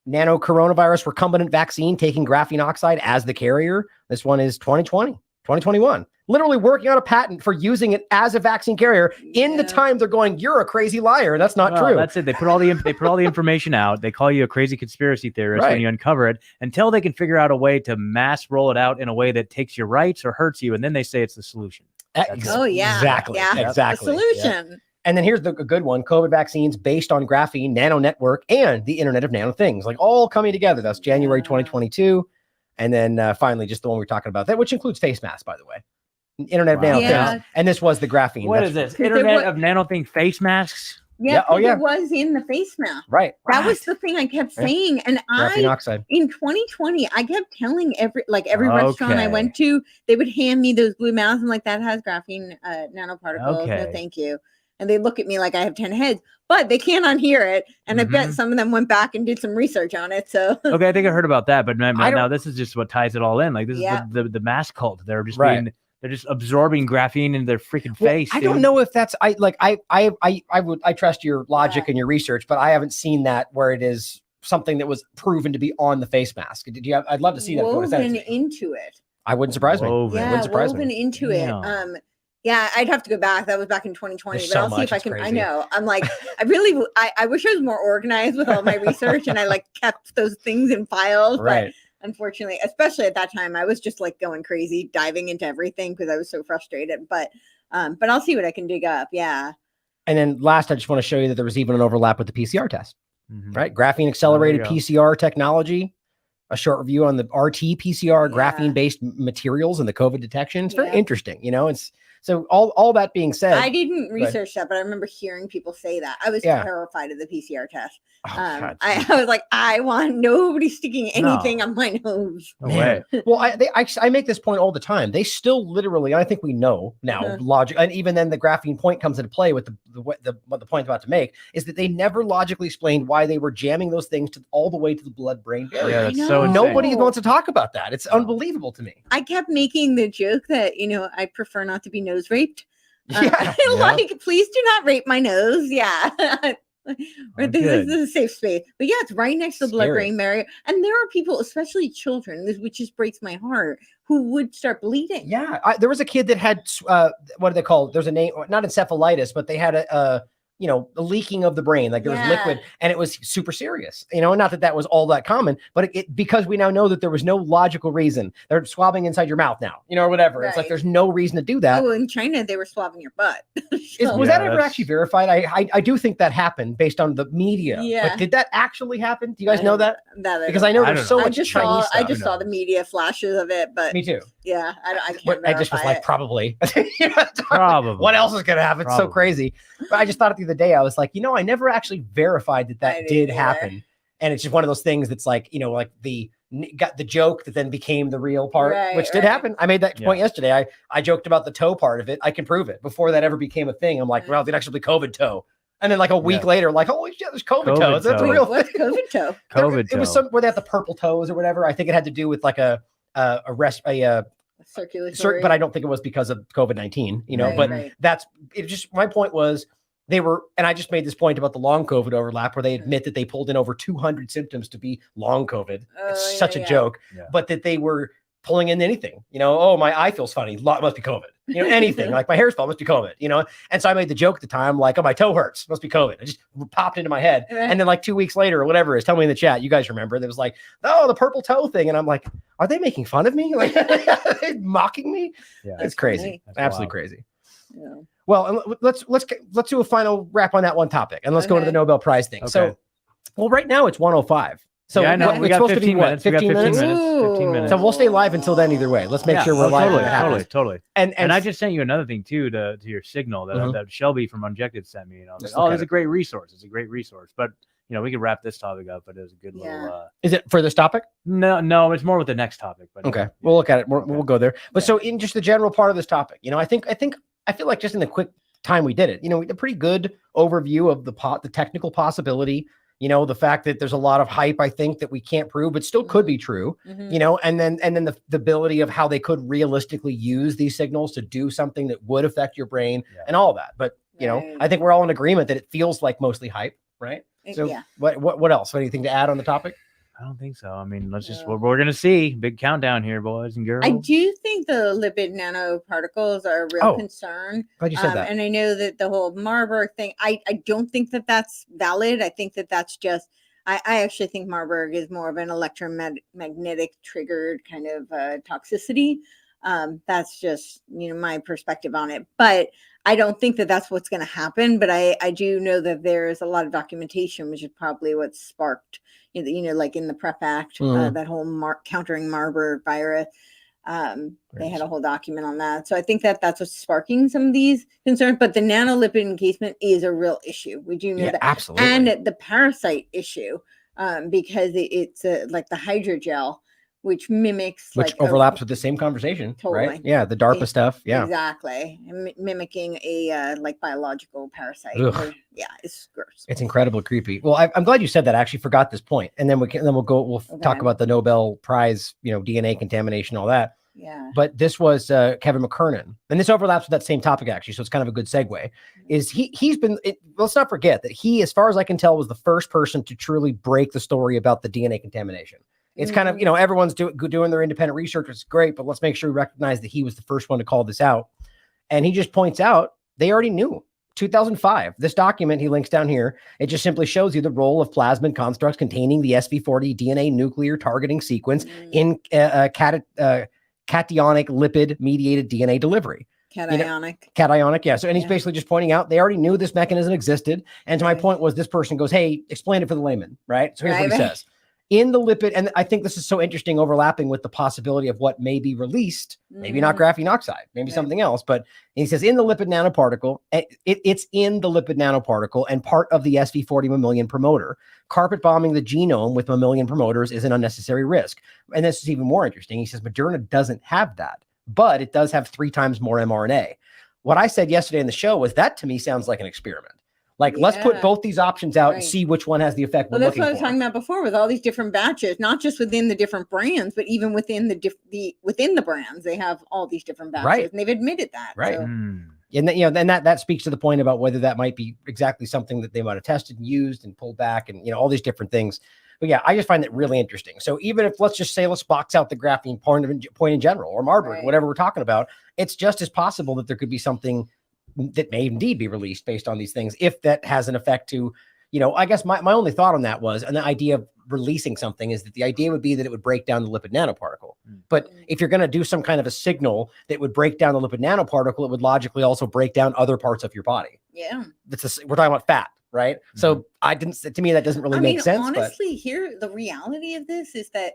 Nano coronavirus recombinant vaccine taking graphene oxide as the carrier. This one is 2021, literally working on a patent for using it as a vaccine carrier in the time they're going, you're a crazy liar. That's not true. That's it. They put all the information out. They call you a crazy conspiracy theorist when you uncover it, until they can figure out a way to mass roll it out in a way that takes your rights or hurts you. And then they say it's the solution. Exactly. The solution. Yeah. And then here's a good one. COVID vaccines based on graphene, nano network, and the Internet of Nano Things, like all coming together. That's January 2022. And then finally, just the one we're talking about, which includes face masks, by the way. Internet of Nano Things. And this was the graphene. What is this? Internet of Nano Thing face masks? Yeah. It was in the face mask. Right. That was the thing I kept saying. And graphene oxide. In 2020, I kept telling every restaurant I went to, they would hand me those blue masks. I'm like, that has graphene nanoparticles. No, thank you. And they look at me like I have 10 heads, but they can't unhear it. And I bet some of them went back and did some research on it. So okay, I think I heard about that, but now this is just what ties it all in. Like this is the mask cult. They're just they're just absorbing graphene in their freaking face. I don't know if that's I trust your logic and your research, but I haven't seen that where it is something that was proven to be on the face mask. Did you I'd love to see that. Woven into it. I wouldn't surprise me. Woven into it. Yeah, I'd have to go back. That was back in 2020, but I'll see if I can. Crazy. I know. I'm like, I wish I was more organized with all my research and I kept those things in files. Right. But unfortunately, especially at that time, I was just going crazy, diving into everything because I was so frustrated. But I'll see what I can dig up. Yeah. And then last, I just want to show you that there was even an overlap with the PCR test, right? Graphene accelerated PCR technology. A short review on the RT PCR graphene-based materials and the COVID detection. It's very interesting. It's so all that being said, I didn't research that, but I remember hearing people say that. I was terrified of the PCR test. I was like, I want nobody sticking anything on my nose. No way. Well, I make this point all the time. They still literally, I think we know now, logic, and even then the graphene point comes into play with what the point I'm about to make is that they never logically explained why they were jamming those things all the way to the blood-brain barrier. Yeah, that's so insane. Nobody wants to talk about that. It's unbelievable to me. I kept making the joke that I prefer not to be nose raped. Please do not rape my nose. Yeah. This is a safe space. But yeah, it's right next to the blood-brain barrier. And there are people, especially children, which just breaks my heart, who would start bleeding. Yeah. There was a kid that had, what do they call it? There's a name, not encephalitis, but they had a leaking of the brain, like there was liquid, and it was super serious, not that was all that common, but it because we now know that there was no logical reason. They're swabbing inside your mouth now, or whatever. Right. It's like, there's no reason to do that. Oh, in China, they were swabbing your butt. Was that ever actually verified? I do think that happened based on the media. Yeah. But did that actually happen? Do you guys know that? Because I know there's so much Chinese stuff. I just saw the media flashes of it, but me too. Yeah, I can't. I just was like, probably. Probably. What else is going to happen? It's so crazy. But I just thought the other day, I was like, I never actually verified that did happen. And it's just one of those things that's like, like the got the joke that then became the real part, Right, which did right. happen. I made that point yesterday. I joked about the toe part of it. I can prove it. Before that ever became a thing, I'm like, well, it actually be COVID toe. And then like a week later, like, holy shit, there's COVID toes. That's a real What's thing. COVID toe? It was some where they have the purple toes or whatever. I think it had to do with like a Circulatory. but I don't think it was because of COVID-19, you know, Right, but right. that's it. Just my point was they were, and I just made this point about the long COVID overlap where they admit that they pulled in over 200 symptoms to be long COVID. It's such a joke, but that they were pulling in anything, you know, oh, my eye feels funny. Must be COVID, you know, anything like my hair's fall must be COVID, you know? And so I made the joke at the time, like, oh, my toe hurts, must be COVID. It just popped into my head. Right. And then like 2 weeks later or whatever it is, tell me in the chat, you guys remember, there was like, oh, the purple toe thing. And I'm like, are they making fun of me? Like, are they mocking me? Yeah, it's crazy. Absolutely crazy. Yeah. Well, let's do a final wrap on that one topic, and let's go to the Nobel Prize thing. So, well, right now it's 1:05. So I know. We got 15 minutes. 15 minutes. 15 minutes. So we'll stay live until then. Either way, let's make sure we're live. Totally. And I just sent you another thing too to your signal that Shelby from Unjected sent me. And I was like, oh, it's a great resource. It's a great resource. But you know, we could wrap this topic up. But it was a good little. Is it for this topic? No, it's more with the next topic. But okay, we'll look at it. We'll go there. But so in just the general part of this topic, you know, I feel like just in the quick time we did it, you know, we did a pretty good overview of the technical possibility, you know, the fact that there's a lot of hype, I think, that we can't prove, but still could be true, you know, and then the ability of how they could realistically use these signals to do something that would affect your brain and all that. But, you know, I think we're all in agreement that it feels like mostly hype, right? So what else? Anything to add on the topic? I don't think so. I mean, let's just, we're going to see. Big countdown here, boys and girls. I do think the lipid nanoparticles are a real concern. Glad you said that. And I know that the whole Marburg thing, I don't think that that's valid. I think that that's just, I actually think Marburg is more of an electromagnetic triggered kind of toxicity. That's just, you know, my perspective on it. But I don't think that that's what's going to happen. But I do know that there's a lot of documentation, which is probably what sparked, you know, like in the PrEP Act, that whole countering Marburg virus. They had a whole document on that. So I think that that's what's sparking some of these concerns. But the nanolipid encasement is a real issue. We do know that. Absolutely. And the parasite issue, because it's like the hydrogel, which mimics, which overlaps with the same conversation, right? Yeah, the DARPA stuff. Yeah, exactly, mimicking a like biological parasite. Yeah, it's gross. It's incredibly creepy. Well, I'm glad you said that. I actually forgot this point, and then we'll talk about the Nobel Prize, you know, DNA contamination, all that. Yeah. But this was Kevin McKernan, and this overlaps with that same topic actually, so it's kind of a good segue. Is he's been? Let's not forget that he, as far as I can tell, was the first person to truly break the story about the DNA contamination. It's kind of, you know, everyone's doing their independent research, which is great, but let's make sure we recognize that he was the first one to call this out. And he just points out they already knew. 2005, this document he links down here, it just simply shows you the role of plasmid constructs containing the SV40 DNA nuclear targeting sequence in cationic lipid mediated DNA delivery. Cationic, yeah. So, and he's basically just pointing out they already knew this mechanism existed. And to my point was, this person goes, hey, explain it for the layman, right? So here's what he says. In the lipid, and I think this is so interesting, overlapping with the possibility of what may be released, maybe not graphene oxide, maybe something else. But he says in the lipid nanoparticle, it's in the lipid nanoparticle and part of the SV40 mammalian promoter. Carpet bombing the genome with mammalian promoters is an unnecessary risk. And this is even more interesting. He says Moderna doesn't have that, but it does have 3 times more mRNA. What I said yesterday in the show was that to me sounds like an experiment. Like, let's put both these options out and see which one has the effect. Well, that's what I was talking about before with all these different batches, not just within the different brands, but even within within the brands, they have all these different batches, and they've admitted that. Right. So. And then, you know, then that speaks to the point about whether that might be exactly something that they might have tested and used and pulled back and, you know, all these different things. But yeah, I just find it really interesting. So even if, let's just say, let's box out the graphene point in general or Marburg, whatever we're talking about, it's just as possible that there could be something that may indeed be released based on these things, if that has an effect to, you know, I guess my only thought on that was, and the idea of releasing something is that the idea would be that it would break down the lipid nanoparticle. But if you're going to do some kind of a signal that would break down the lipid nanoparticle, it would logically also break down other parts of your body. Yeah. We're talking about fat, right? So to me, that doesn't really make sense. Honestly, here, the reality of this is that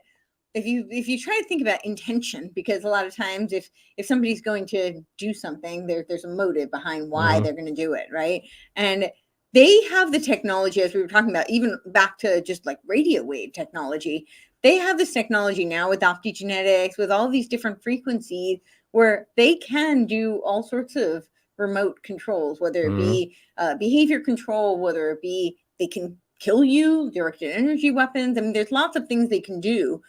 if you try to think about intention, because a lot of times if somebody's going to do something, there's a motive behind why they're going to do it, right? And they have the technology, as we were talking about, even back to just like radio wave technology. They have this technology now with optogenetics, with all these different frequencies, where they can do all sorts of remote controls, whether it be behavior control, whether it be they can kill you, directed energy weapons. I mean, there's lots of things they can do.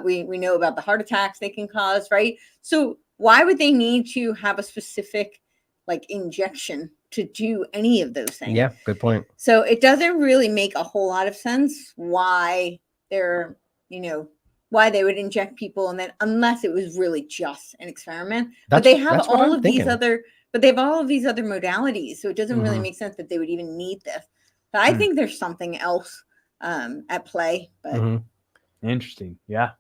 We know about the heart attacks they can cause, right? So why would they need to have a specific like injection to do any of those things? Yeah, good point. So it doesn't really make a whole lot of sense why they're, why they would inject people, and then unless it was really just an experiment. But they have all of these other modalities, so it doesn't really make sense that they would even need this. But I think there's something else at play. But Interesting. Yeah.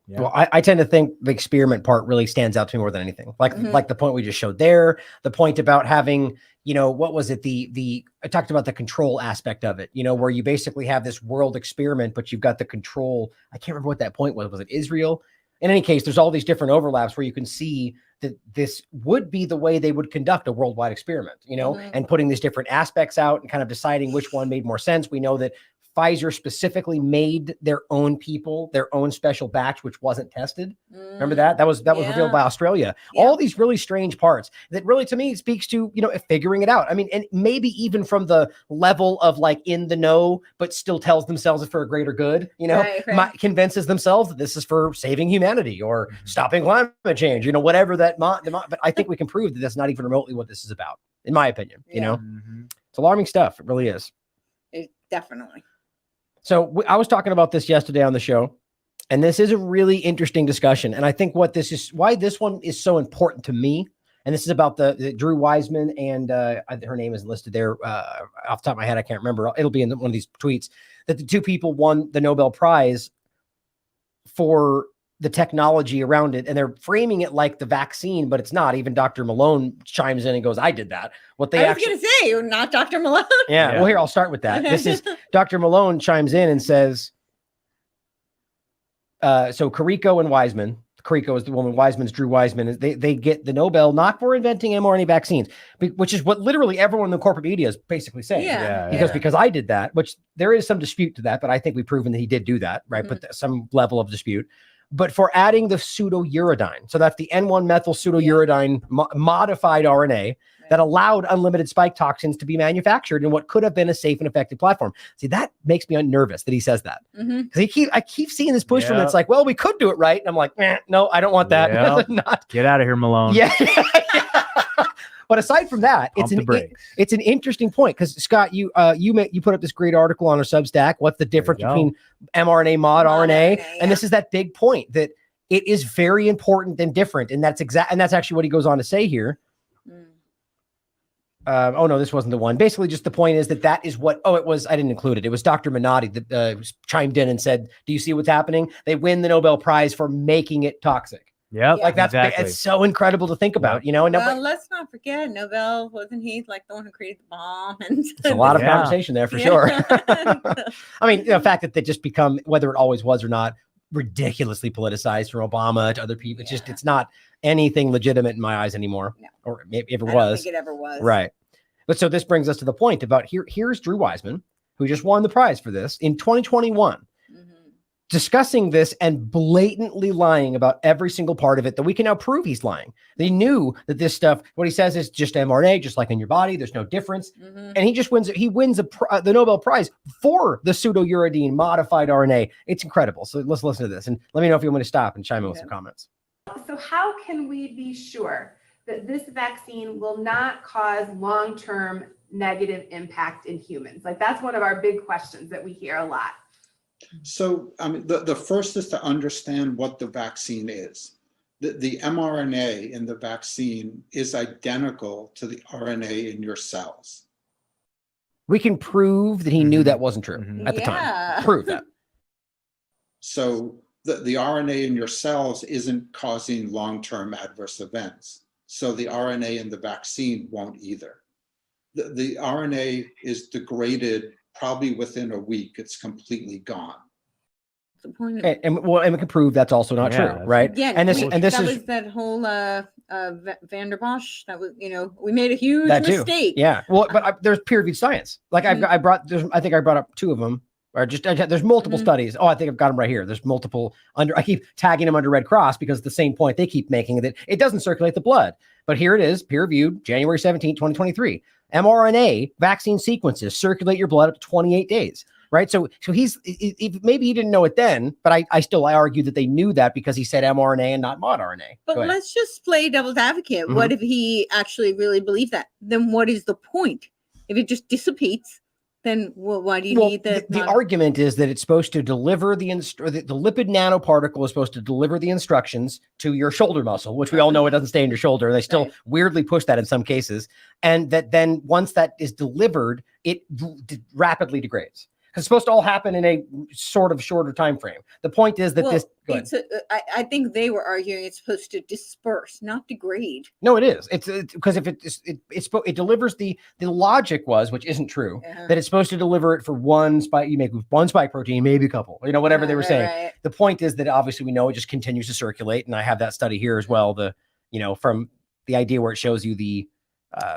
Well, I tend to think the experiment part really stands out to me more than anything. Like the point we just showed there, the point about having, what was it? I talked about the control aspect of it, where you basically have this world experiment, but you've got the control. I can't remember what that point was. Was it Israel? In any case, there's all these different overlaps where you can see that this would be the way they would conduct a worldwide experiment, and putting these different aspects out and kind of deciding which one made more sense. We know that Pfizer specifically made their own people, their own special batch, which wasn't tested. Remember that? That was revealed by Australia. Yeah. All these really strange parts that really, to me, speaks to, figuring it out. I mean, and maybe even from the level of like in the know, but still tells themselves it's for a greater good, convinces themselves that this is for saving humanity or stopping climate change, whatever that, but I think we can prove that that's not even remotely what this is about, in my opinion, It's alarming stuff. It really is. Definitely. So I was talking about this yesterday on the show, and this is a really interesting discussion. And I think why this one is so important to me, and this is about the Drew Wiseman and her name is listed there off the top of my head. I can't remember. It'll be in one of these tweets that the two people won the Nobel Prize for the technology around it. And they're framing it like the vaccine, but it's not. Even Dr. Malone chimes in and goes, I did that. What they I was going to say, you're not Dr. Malone. Yeah. Well, here, I'll start with that. This is Dr. Malone chimes in and says, so Carrico and Wiseman, Carrico is the woman, Wiseman's Drew Wiseman, they get the Nobel not for inventing mRNA vaccines, which is what literally everyone in the corporate media is basically saying. Because I did that, which there is some dispute to that, but I think we've proven that he did do that, right? But some level of dispute. But for adding the pseudouridine, so that's the N1 methyl pseudouridine modified RNA that allowed unlimited spike toxins to be manufactured in what could have been a safe and effective platform. See, that makes me nervous that he says that. Because I keep seeing this push from it's like, well, we could do it right. And I'm like, no, I don't want that. Get out of here, Malone. Yeah. But aside from that, it's an interesting point because Scott, you put up this great article on our Substack. What's the difference between mRNA mod RNA? And this is that big point that it is very important and different, and that's actually what he goes on to say here. Oh no, this wasn't the one. Basically, just the point is that is what. Oh, it was. I didn't include it. It was Dr. Minotti that chimed in and said, "Do you see what's happening? They win the Nobel Prize for making it toxic." Yeah, like that's it's so incredible to think about, And let's not forget Nobel, wasn't he like the one who created the bomb? And there's a lot of conversation there for sure. I mean, the fact that they just become, whether it always was or not, ridiculously politicized from Obama to other people. It's just, it's not anything legitimate in my eyes anymore, or maybe if it was. I don't think it ever was. Right. But so this brings us to the point about here's Drew Wiseman, who just won the prize for this in 2021. Discussing this and blatantly lying about every single part of it that we can now prove he's lying. They knew that this stuff, what he says is just mRNA, just like in your body. There's no difference. And he just wins. He wins the Nobel Prize for the pseudouridine modified RNA. It's incredible. So let's listen to this and let me know if you want me to stop and chime in with some comments. So how can we be sure that this vaccine will not cause long-term negative impact in humans? Like that's one of our big questions that we hear a lot. So, I mean, the first is to understand what the vaccine is. The mRNA in the vaccine is identical to the RNA in your cells. We can prove that he knew that wasn't true at the time. Prove that. So the RNA in your cells isn't causing long-term adverse events. So the RNA in the vaccine won't either. The RNA is degraded probably within a week. It's completely gone. And we can prove that's also not true, right? Yeah, and this that is was that whole Van der Bosch. That was, we made a huge That too. mistake. Yeah. Well, but there's peer-reviewed science. Like I think I brought up two of them. Or there's multiple studies. Oh, I think I've got them right here. There's multiple I keep tagging them under Red Cross because the same point they keep making, that it doesn't circulate the blood. But here it is, peer reviewed, January 17, 2023. mRNA vaccine sequences circulate your blood up to 28 days. Right. So maybe he didn't know it then, but I argue that they knew that because he said mRNA and not mod RNA. But let's just play devil's advocate. Mm-hmm. What if he actually really believed that? Then what is the point? If it just dissipates, then why do you need the argument is that it's supposed to deliver the lipid nanoparticle is supposed to deliver the instructions to your shoulder muscle, which we all know it doesn't stay in your shoulder. They still weirdly push that in some cases. And that then once that is delivered, it rapidly degrades. It's supposed to all happen in a sort of shorter time frame. The point is that I think they were arguing it's supposed to disperse, not degrade. No, it is. It's because if it delivers the logic was, which isn't true, that it's supposed to deliver it for one spike. You make one spike protein, maybe a couple. Whatever they were saying. Right. The point is that obviously we know it just continues to circulate, and I have that study here as well. From the idea where it shows you the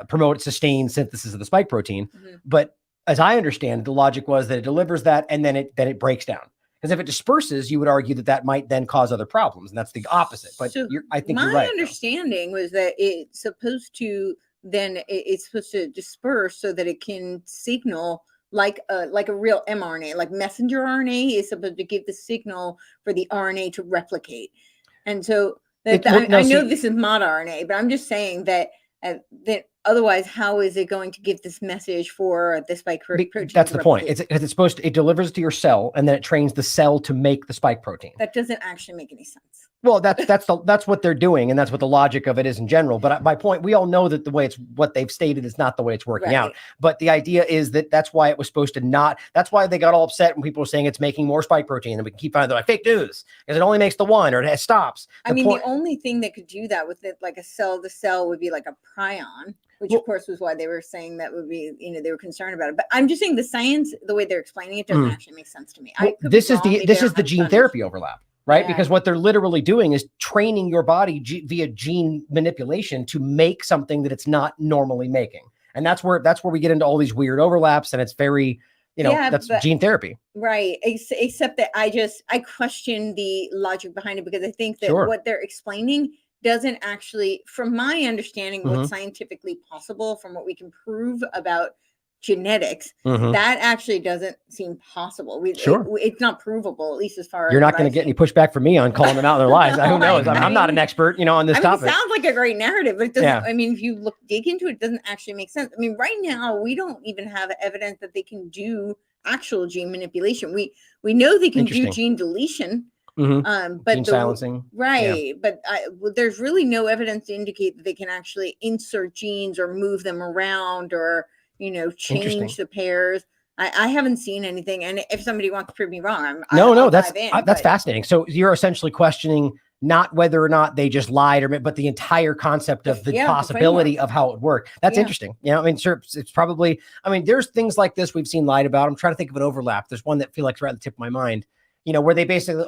promote sustained synthesis of the spike protein, but as I understand, the logic was that it delivers that and then it breaks down. Because if it disperses, you would argue that might then cause other problems, and that's the opposite. But I think you're right. My understanding was that it's supposed to disperse so that it can signal like a real mRNA, like messenger RNA is supposed to give the signal for the RNA to replicate. And so I know this is mod RNA, but I'm just saying that otherwise, how is it going to give this message for the spike protein? That's the point. It delivers to your cell, and then it trains the cell to make the spike protein. That doesn't actually make any sense. Well, that's what they're doing, and that's what the logic of it is in general. But my point, we all know that the way what they've stated is not the way it's working out. But the idea is that's why it was supposed to not. That's why they got all upset when people were saying it's making more spike protein, and we can keep finding like fake news because it only makes the one or it stops. The only thing that could do that with it, like a cell to cell, would be like a prion. Which of course was why they were saying that would be, they were concerned about it. But I'm just saying the science, the way they're explaining it doesn't actually make sense to me. This is the gene therapy overlap, right? Yeah. Because what they're literally doing is training your body via gene manipulation to make something that it's not normally making. And that's where we get into all these weird overlaps, and it's very, that's gene therapy. Right. Except that I question the logic behind it, because I think that what they're explaining doesn't actually, from my understanding, what's scientifically possible, from what we can prove about genetics, that actually doesn't seem possible. It's not provable, at least as far as you're not going to get any pushback from me on calling them out in their lies. Who knows? I'm not an expert, on this topic. It sounds like a great narrative, but it doesn't. If you dig into it, it doesn't actually make sense. Right now, we don't even have evidence that they can do actual gene manipulation. We know they can do gene deletion. But gene silencing, but there's really no evidence to indicate that they can actually insert genes or move them around or change the pairs. I haven't seen anything, and if somebody wants to prove me wrong, that's fascinating. So you're essentially questioning not whether or not they just lied, but the entire concept of the possibility of how it would work. That's interesting. Sure, it's probably. There's things like this we've seen lied about. I'm trying to think of an overlap. There's one that feels like right at the tip of my mind. Where they basically,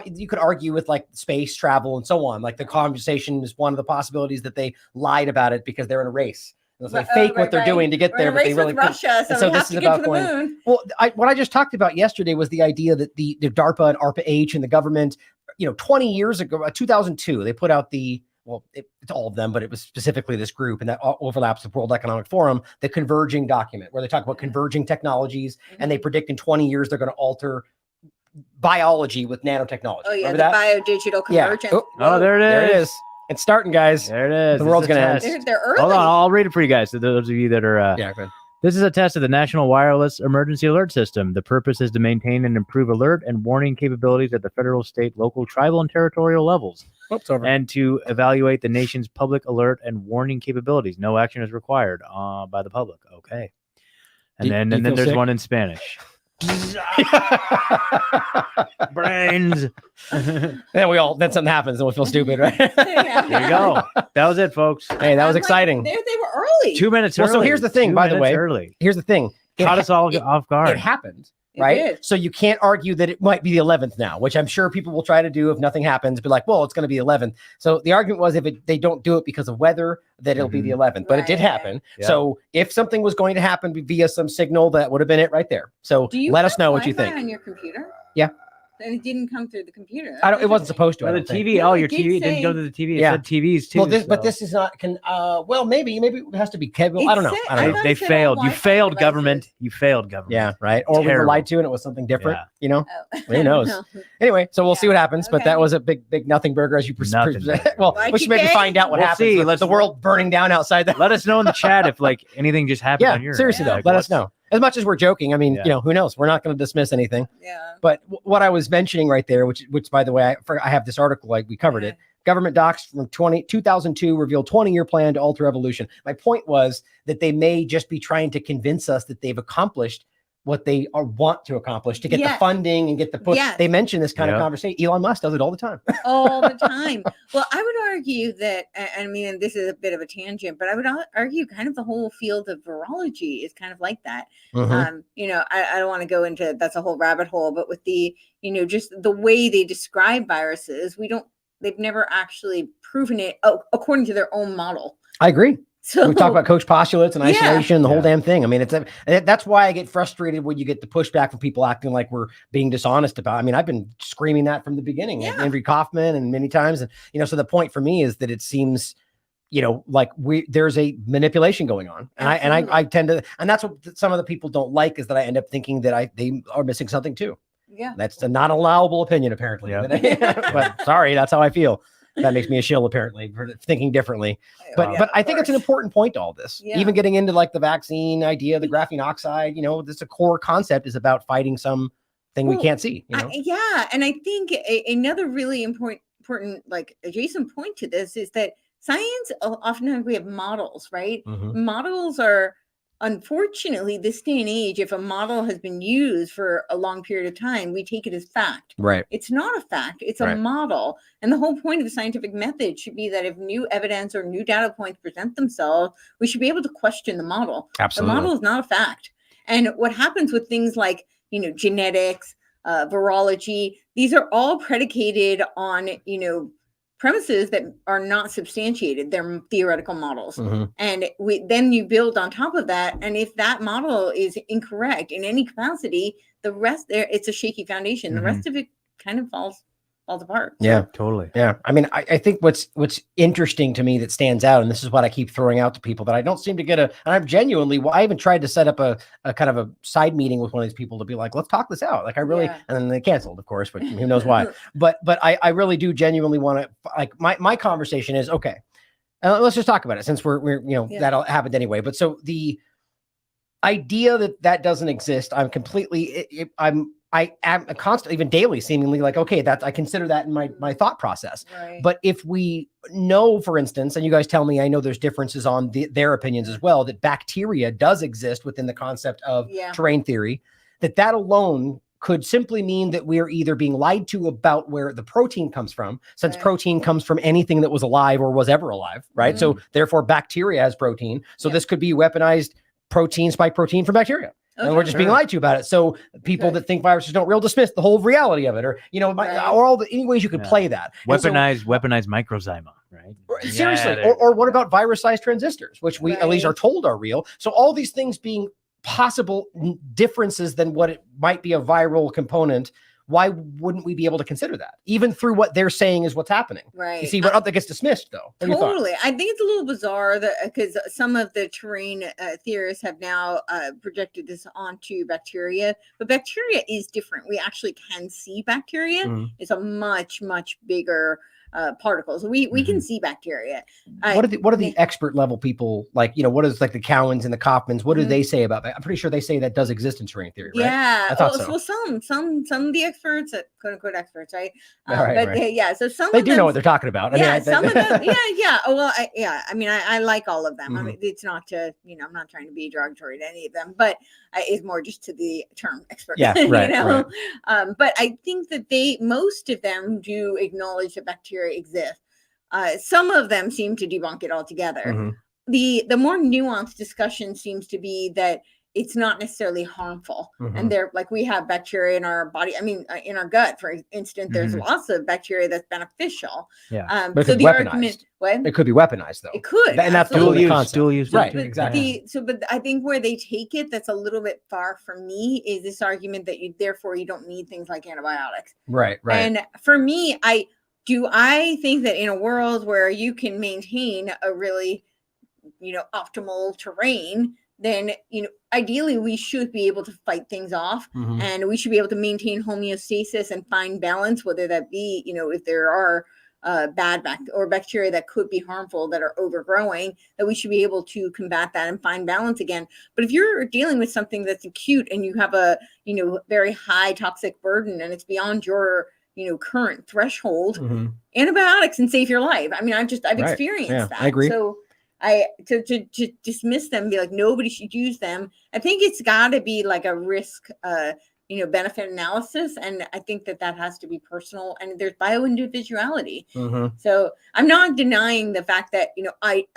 you could argue with like space travel and so on. Like the conversation is one of the possibilities that they lied about it because they're in a race. They fake what they're doing to get there, but they really Russia. So we have to get to the moon. Well, what I just talked about yesterday was the idea that the DARPA and ARPA-H and the government, 20 years ago, 2002, they put out it's all of them, but it was specifically this group, and that overlaps with World Economic Forum, the converging document, where they talk about converging technologies, and they predict in 20 years they're going to alter biology with nanotechnology. Oh yeah, biodigital convergence. There it is. There it is. It's starting, guys. There it is. The world's gonna end. They're early. Hold on, I'll read it for you guys. So those of you that are go ahead. This is a test of the National Wireless Emergency Alert System. The purpose is to maintain and improve alert and warning capabilities at the federal, state, local, tribal, and territorial levels. And to evaluate the nation's public alert and warning capabilities. No action is required by the public. Okay. And then there's one in Spanish. Brains. Then something happens and we feel stupid, right? There you go. That was it, folks. Hey, that was exciting. They were early. 2 minutes early. So here's the thing, by the way. Early. Here's the thing. Caught us all off guard. It happened. right? did. So you can't argue that it might be the 11th now, which I'm sure people will try to do if nothing happens, be like, well, it's going to be 11th. So the argument was if they don't do it because of weather, that it'll be the 11th, but it did Right. happen. Yeah. So if something was going to happen via some signal, that would have been it right there. So Do you let have us know what you Wi-Fi think. on your computer? Yeah. And it didn't come through the computer. I don't, it wasn't That's supposed to. I Well, the don't think. TV. No, Oh, it your did TV didn't go say- to the TV. It Yeah. said TVs too. Well, but so- this is not. Well, maybe it has to be cable. I don't know. It I said- don't know. thought They it said all failed. You Wi-Fi failed, devices. government. You failed, government. Yeah, right. Or we were Terrible. lied to, and it was something different. Yeah. You know. Oh. Who knows? Anyway, so we'll see Yeah. what happens. But that Okay. was a big nothing burger, as you Nothing burger. well, Like we should you maybe say? find out what We'll happens. see. with Let's- the world burning down outside that. Let us know in the chat if like anything just happened on Yeah, your seriously end. though, Like, let us what's- know. As much as we're joking, I mean, Yeah. you know, who knows? We're not going to dismiss anything. Yeah. But what I was mentioning right there, which by the way, I have this article, like we covered it. Government docs from 2002 revealed 20-year plan to alter evolution. My point was that they may just be trying to convince us that they've accomplished what they want to accomplish to get the Yes. funding and get the push. Yes. They mention this kind of Yeah. conversation. Elon Musk does it all the time. All the time. Well, I would argue that, I mean, and this is a bit of a tangent, but I would argue kind of the whole field of virology is kind of like that. You know, I don't want to go into that's a whole rabbit hole, but with the, you know, just the way they describe viruses, they've never actually proven it according to their own model. I agree. So We talk about coach postulates and Yeah. isolation, the whole Yeah. damn thing. I mean, that's why I get frustrated when you get the pushback from people acting like we're being dishonest about. I mean, I've been screaming that from the beginning, Yeah. Andrew Kaufman, and many times. And you know, so the point for me is that it seems, you know, like there's a manipulation going on, and I tend to, and that's what some of the people don't like, is that I end up thinking that they are missing something too. yeah. That's a not allowable opinion, apparently. Yeah. But sorry, that's how I feel. That makes me a shill, apparently, for thinking differently. But Yeah, but I of think it's an course. important point to all this. Yeah. Even getting into like the vaccine idea, the graphene oxide, you know, this a core concept is about fighting something we Well, can't see. You know, Yeah, and I think another really important like adjacent point to this is that science, oftentimes we have models, right? Mhm. Models are, unfortunately, this day and age, if a model has been used for a long period of time, we take it as fact. Right. It's not a fact, it's a Right. model. And the whole point of the scientific method should be that if new evidence or new data points present themselves, we should be able to question the model. Absolutely. The model is not a fact. And what happens with things like, you know, genetics, virology, these are all predicated on, you know, premises that are not substantiated. They're theoretical models. Mhm. And then you build on top of that. And if that model is incorrect in any capacity, the rest there, it's a shaky foundation. The rest of it kind of falls apart. Yeah. Totally. Yeah. I mean, I think what's interesting to me that stands out, and this is what I keep throwing out to people that I don't seem to get and I'm genuinely, I even tried to set up a kind of a side meeting with one of these people to be like, let's talk this out. Like I really, Yeah. and then they canceled, of course, but who knows why. But I really do genuinely want to, like, my conversation is, okay, let's just talk about it, since we're you know, Yeah. that'll happen anyway. But so the idea that doesn't exist, I'm completely, I am constantly, even daily, seemingly like, okay, that's, I consider that in my thought process. Right. But if we know, for instance, and you guys tell me, I know there's differences on their opinions as well, that bacteria does exist within the concept of Yeah. terrain theory, that alone could simply mean that we're either being lied to about where the protein comes from, since Right. protein comes from anything that was alive or was ever alive, right? So therefore bacteria has protein. So Yeah. this could be weaponized protein, spike protein from bacteria. And we're just being Sure. lied to about it. So people Okay. that think viruses don't real dismiss the whole reality of it, or, you know, Right. or all the any ways you could Yeah. play that. And so- Weaponized microzyma, right? seriously. Yeah, Or what about virus-sized transistors, which we at least Right. are told are real. So all these things being possible differences than what it might be a viral component, why wouldn't we be able to consider that? Even through what they're saying is what's happening. Right. You see, what that gets dismissed though. What are your thoughts? Totally. I think it's a little bizarre that because some of the terrain theorists have now projected this onto bacteria, but bacteria is different. We actually can see bacteria. Mhm. It's a much, much bigger particles. We can see bacteria. What are the expert level people like? You know, what is like the Cowans and the Kaufmans? What do Mhm. they say about that? I'm pretty sure they say that does exist in terrain theory, right? Yeah. I thought Oh, so. well, some of the experts, quote unquote experts, right? Right, But right. yeah, so some They of do know them- what they're talking about. Yeah, some of them. Yeah. Oh, well, I mean, I like all of them. I Mhm. mean, it's not to, you know, I'm not trying to be derogatory to any of them, but it's more just to the term expert. Yeah, right, you know. right. But I think that most of them do acknowledge that bacteria exist. Some of them seem to debunk it altogether. Mhm. The more nuanced discussion seems to be that it's not necessarily harmful. Mhm. And they're like, we have bacteria in our body. I mean, in our gut, for instance, there's lots of bacteria that's beneficial. Yeah. But it So could be the argument, weaponized. what? It could be weaponized though. It could. And that's the Dual whole use, concept. dual use. Right, But exactly. but I think where they take it, that's a little bit far from me, is this argument that therefore you don't need things like antibiotics. Right. And for me, I think that in a world where you can maintain a really, optimal terrain, then, ideally we should be able to fight things off, Mhm. and we should be able to maintain homeostasis and find balance, whether that be, if there are bad bacteria that could be harmful that are overgrowing, that we should be able to combat that and find balance again. But if you're dealing with something that's acute and you have a, very high toxic burden and it's beyond your, current threshold, Mhm. antibiotics can save your life. I mean, I've Right. experienced Yeah, that. I agree. So to dismiss them, be like, nobody should use them. I think it's got to be like a risk, benefit analysis. And I think that has to be personal, and there's bio-individuality. Mhm. So I'm not denying the fact that,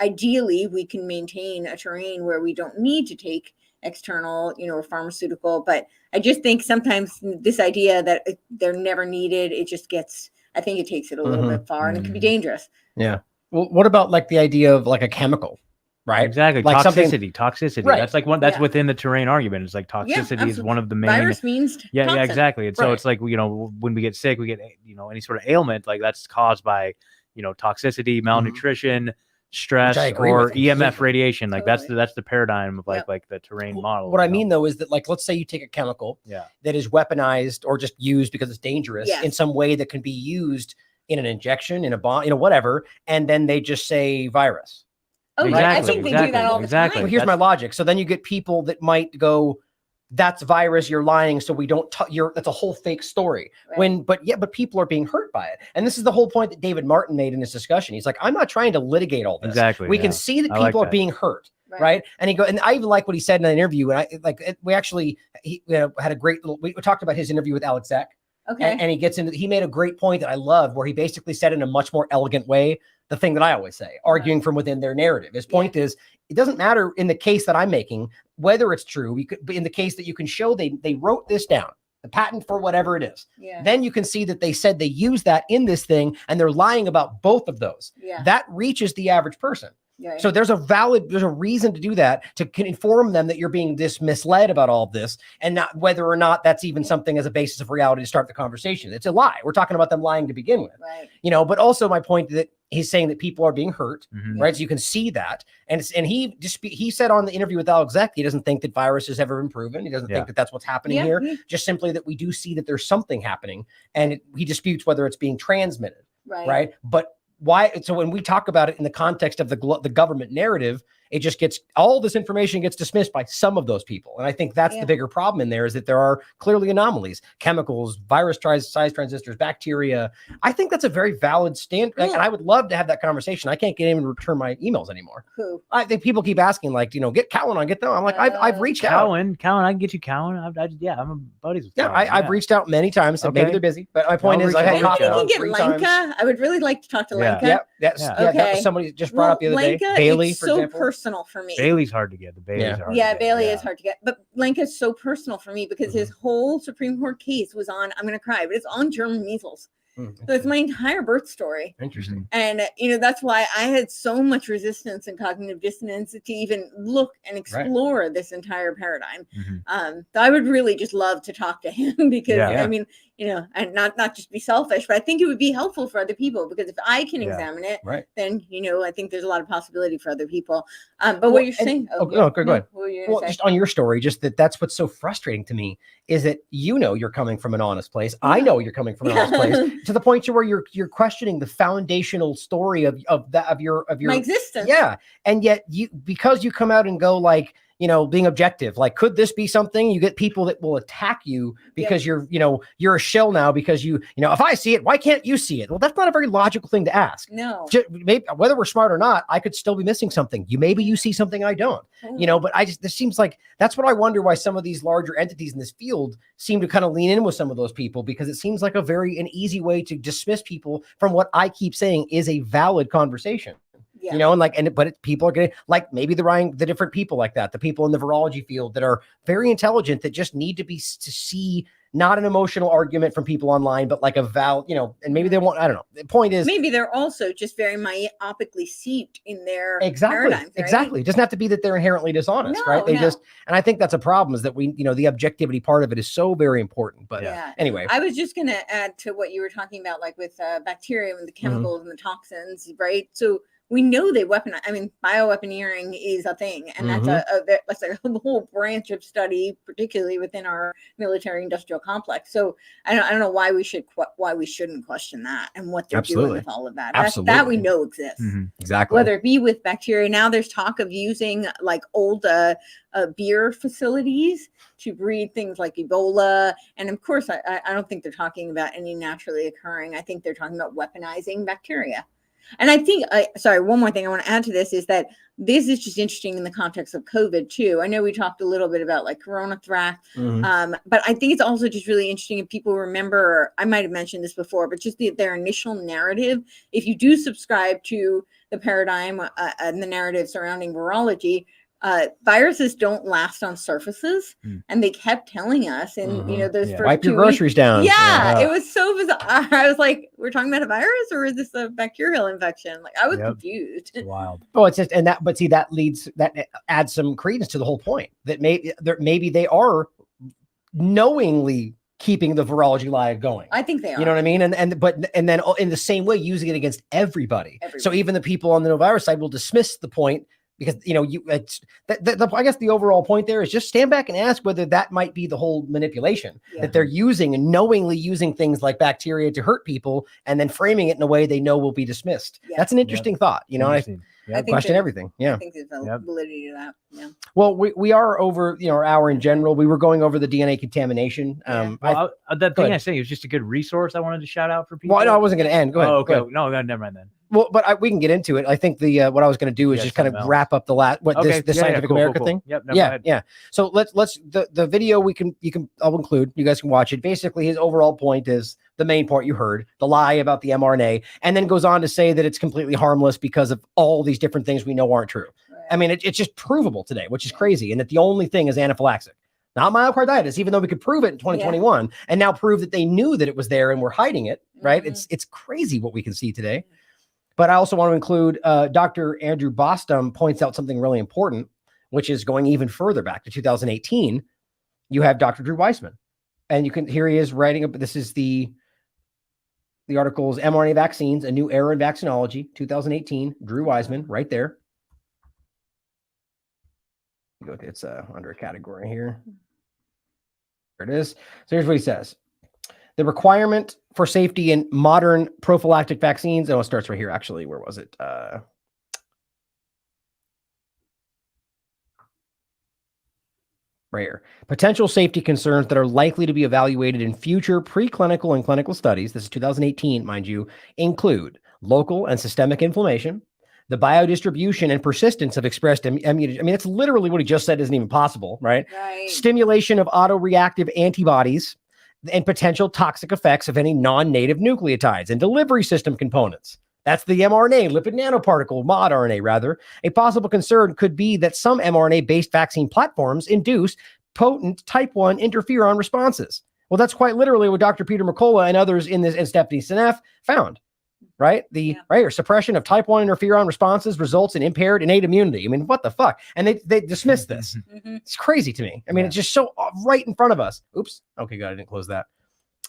ideally we can maintain a terrain where we don't need to take external, pharmaceutical, but I just think sometimes this idea that they're never needed, I think it takes it a little bit far, and it can be dangerous. Yeah. Well, what about like the idea of like a chemical, right? Exactly. Like Toxicity. Right. That's like that's Yeah. within the terrain argument. It's like toxicity is absolutely. one of the main. Virus means Yeah, toxin. exactly. And so Right. it's like, when we get sick, we get, any sort of ailment, like that's caused by, toxicity, malnutrition, stress, I agree or with EMF completely. radiation. Like that's Totally. the paradigm of Yep. like the terrain model. What I mean though is that, like, let's say you take a chemical Yeah. that is weaponized or just used because it's dangerous Yes. in some way that can be used in an injection, in a bomb, whatever, and then they just say virus. Oh, yeah, I think they do that all the Exactly. time. Well, here's my logic. So then you get people that might go, that's virus, you're lying, so we don't that's a whole fake story. Right. But people are being hurt by it. And this is the whole point that David Martin made in his discussion. He's like, I'm not trying to litigate all this. Exactly. We yeah. can see that I like people are that. being hurt. Right. And and I even like what he said in an interview. And he had a great we talked about his interview with Alex Zek. Okay. And he made a great point that I love, where he basically said in a much more elegant way the thing that I always say, arguing from within their narrative. His point is, it doesn't matter in the case that I'm making whether it's true. But in the case that you can show they wrote this down, the patent for whatever it is, then you can see that they said they used that in this thing, and they're lying about both of those. That reaches the average person. Yeah. So there's a reason to do that, to inform them that you're being misled about all of this, and not whether or not that's even something as a basis of reality to start the conversation. It's a lie. We're talking about them lying to begin with. Right. But also my point that he's saying that people are being hurt, Mhm. right? So you can see that. And he said on the interview with Alex Zek, he doesn't think that virus has ever been proven. He doesn't think that that's what's happening here. Just simply that we do see that there's something happening, and he disputes whether it's being transmitted. Right. But why? So when we talk about it in the context of the government narrative, it just all this information gets dismissed by some of those people. And I think that's the bigger problem in there, is that there are clearly anomalies, chemicals, virus size transistors, bacteria. I think that's a very valid stand. And I would love to have that conversation. I can't even return my emails anymore. Who? I think people keep asking, like, get Cowan on, get them. I'm like, I've reached out. Cowan, I can get you Cowan. I'm a buddies with Yeah, Cowan. I've reached out many times. So maybe they're busy. But my point is, I had Maybe we Cowan can on get 3 Lenka. times. I would really like to talk to Yeah. Lenka. That was somebody just brought up the other day. Lenka, Bailey, it's for so example. personal for me. Bailey's hard to get. The Bailey's hard. Yeah, to get. Bailey is hard to get, but Lenka's so personal for me because his whole Supreme Court case was on, I'm going to cry, but it's on German measles. So it's my entire birth story. Interesting. And, that's why I had so much resistance and cognitive dissonance to even look and explore this entire paradigm. So I would really just love to talk to him because, I mean, and not just be selfish, but I think it would be helpful for other people, because if I can examine it, then, I think there's a lot of possibility for other people. But what you're saying. Go ahead. What were you Well, gonna say? just on your story, just that's what's so frustrating to me, is that you're coming from an honest place. I know you're coming from an honest place, to the point to where you're questioning the foundational story of your My existence. Yeah, and yet because you come out and go like, being objective, like, could this be something? You get people that will attack you because you're a shell now, because if I see it, why can't you see it? Well, that's not a very logical thing to ask. No. Maybe, whether we're smart or not, I could still be missing something. Maybe you see something I don't, but this seems like, that's what I wonder, why some of these larger entities in this field seem to kind of lean in with some of those people, because it seems like an easy way to dismiss people from what I keep saying is a valid conversation. Yeah. You know, but people are getting like maybe the different people like that, the people in the virology field that are very intelligent that just need to see not an emotional argument from people online, but like and maybe they won't. I don't know. The point is, maybe they're also just very myopically seeped in their exactly, paradigms, right? exactly. It doesn't have to be that they're inherently dishonest, right? They just, and I think that's a problem is that the objectivity part of it is so very important. But anyway, I was just going to add to what you were talking about, like with bacteria and the chemicals and the toxins, right? So we know they weaponize. I mean, bioweaponeering is a thing, and that's a whole branch of study, particularly within our military-industrial complex. So I don't know why we shouldn't question that and what they're doing with all of that. That we know exists. Exactly. Whether it be with bacteria, now there's talk of using like old beer facilities to breed things like Ebola, and of course, I don't think they're talking about any naturally occurring. I think they're talking about weaponizing bacteria. And I think, one more thing I want to add to this is that this is just interesting in the context of COVID too. I know we talked a little bit about like corona threat, but I think it's also just really interesting if people remember, I might have mentioned this before, but just their initial narrative. If you do subscribe to the paradigm and the narrative surrounding virology, viruses don't last on surfaces, and they kept telling us, and those first wipe 2 your groceries weeks, down. it was so bizarre. I was like, we're talking about a virus, or is this a bacterial infection? Like, I was confused. It's wild. Oh, it's just that adds some credence to the whole point that maybe they are knowingly keeping the virology lie going. I think they are. You know what I mean? And then in the same way using it against everybody. So even the people on the no virus side will dismiss the point. Because I guess the overall point there is just stand back and ask whether that might be the whole manipulation that they're using and knowingly using things like bacteria to hurt people and then framing it in a way they know will be dismissed. That's an interesting thought. You know, I question everything. I think there's a validity to that. Yeah. Well, we are over our hour in general. We were going over the DNA contamination. That thing I say was just a good resource I wanted to shout out for people. Well, no, I wasn't going to end. Go ahead. Oh, okay. Go ahead. No, never mind then. Well, but we can get into it. I think what I was going to do is just kind of wrap up the Scientific America thing. Yep. Yeah. So let's the video I'll include. You guys can watch it. Basically, his overall point is the main part you heard, the lie about the mRNA, and then goes on to say that it's completely harmless because of all these different things we know aren't true. Right. I mean, it's just provable today, which is crazy, and that the only thing is anaphylaxis. Not myocarditis, even though we could prove it in 2021 and now prove that they knew that it was there and were hiding it. Right? It's crazy what we can see today. But I also want to include Dr. Andrew Bostom points out something really important, which is going even further back to 2018. You have Dr. Drew Weissman, and here he is writing. This is the article's mRNA Vaccines, A New Era in Vaccinology, 2018. Drew Weissman, right there. It's under a category here. There it is. So here's what he says. The requirement for safety in modern prophylactic vaccines. Oh, it starts right here. Actually, where was it? Right here. Potential safety concerns that are likely to be evaluated in future preclinical and clinical studies. This is 2018, mind you, include local and systemic inflammation, the biodistribution and persistence of expressed immunity. I mean, it's literally what he just said isn't even possible, right? Stimulation of autoreactive antibodies, and potential toxic effects of any non-native nucleotides and delivery system components. That's the mRNA, lipid nanoparticle, mod RNA rather. A possible concern could be that some mRNA-based vaccine platforms induce potent type 1 interferon responses. Well, that's quite literally what Dr. Peter McCullough and others and Stephanie Seneff found, right? Right here, suppression of type 1 interferon responses results in impaired innate immunity. I mean, what the fuck? And they dismiss this. It's crazy to me. I mean, it's just so right in front of us. Oops. Okay, good. I didn't close that.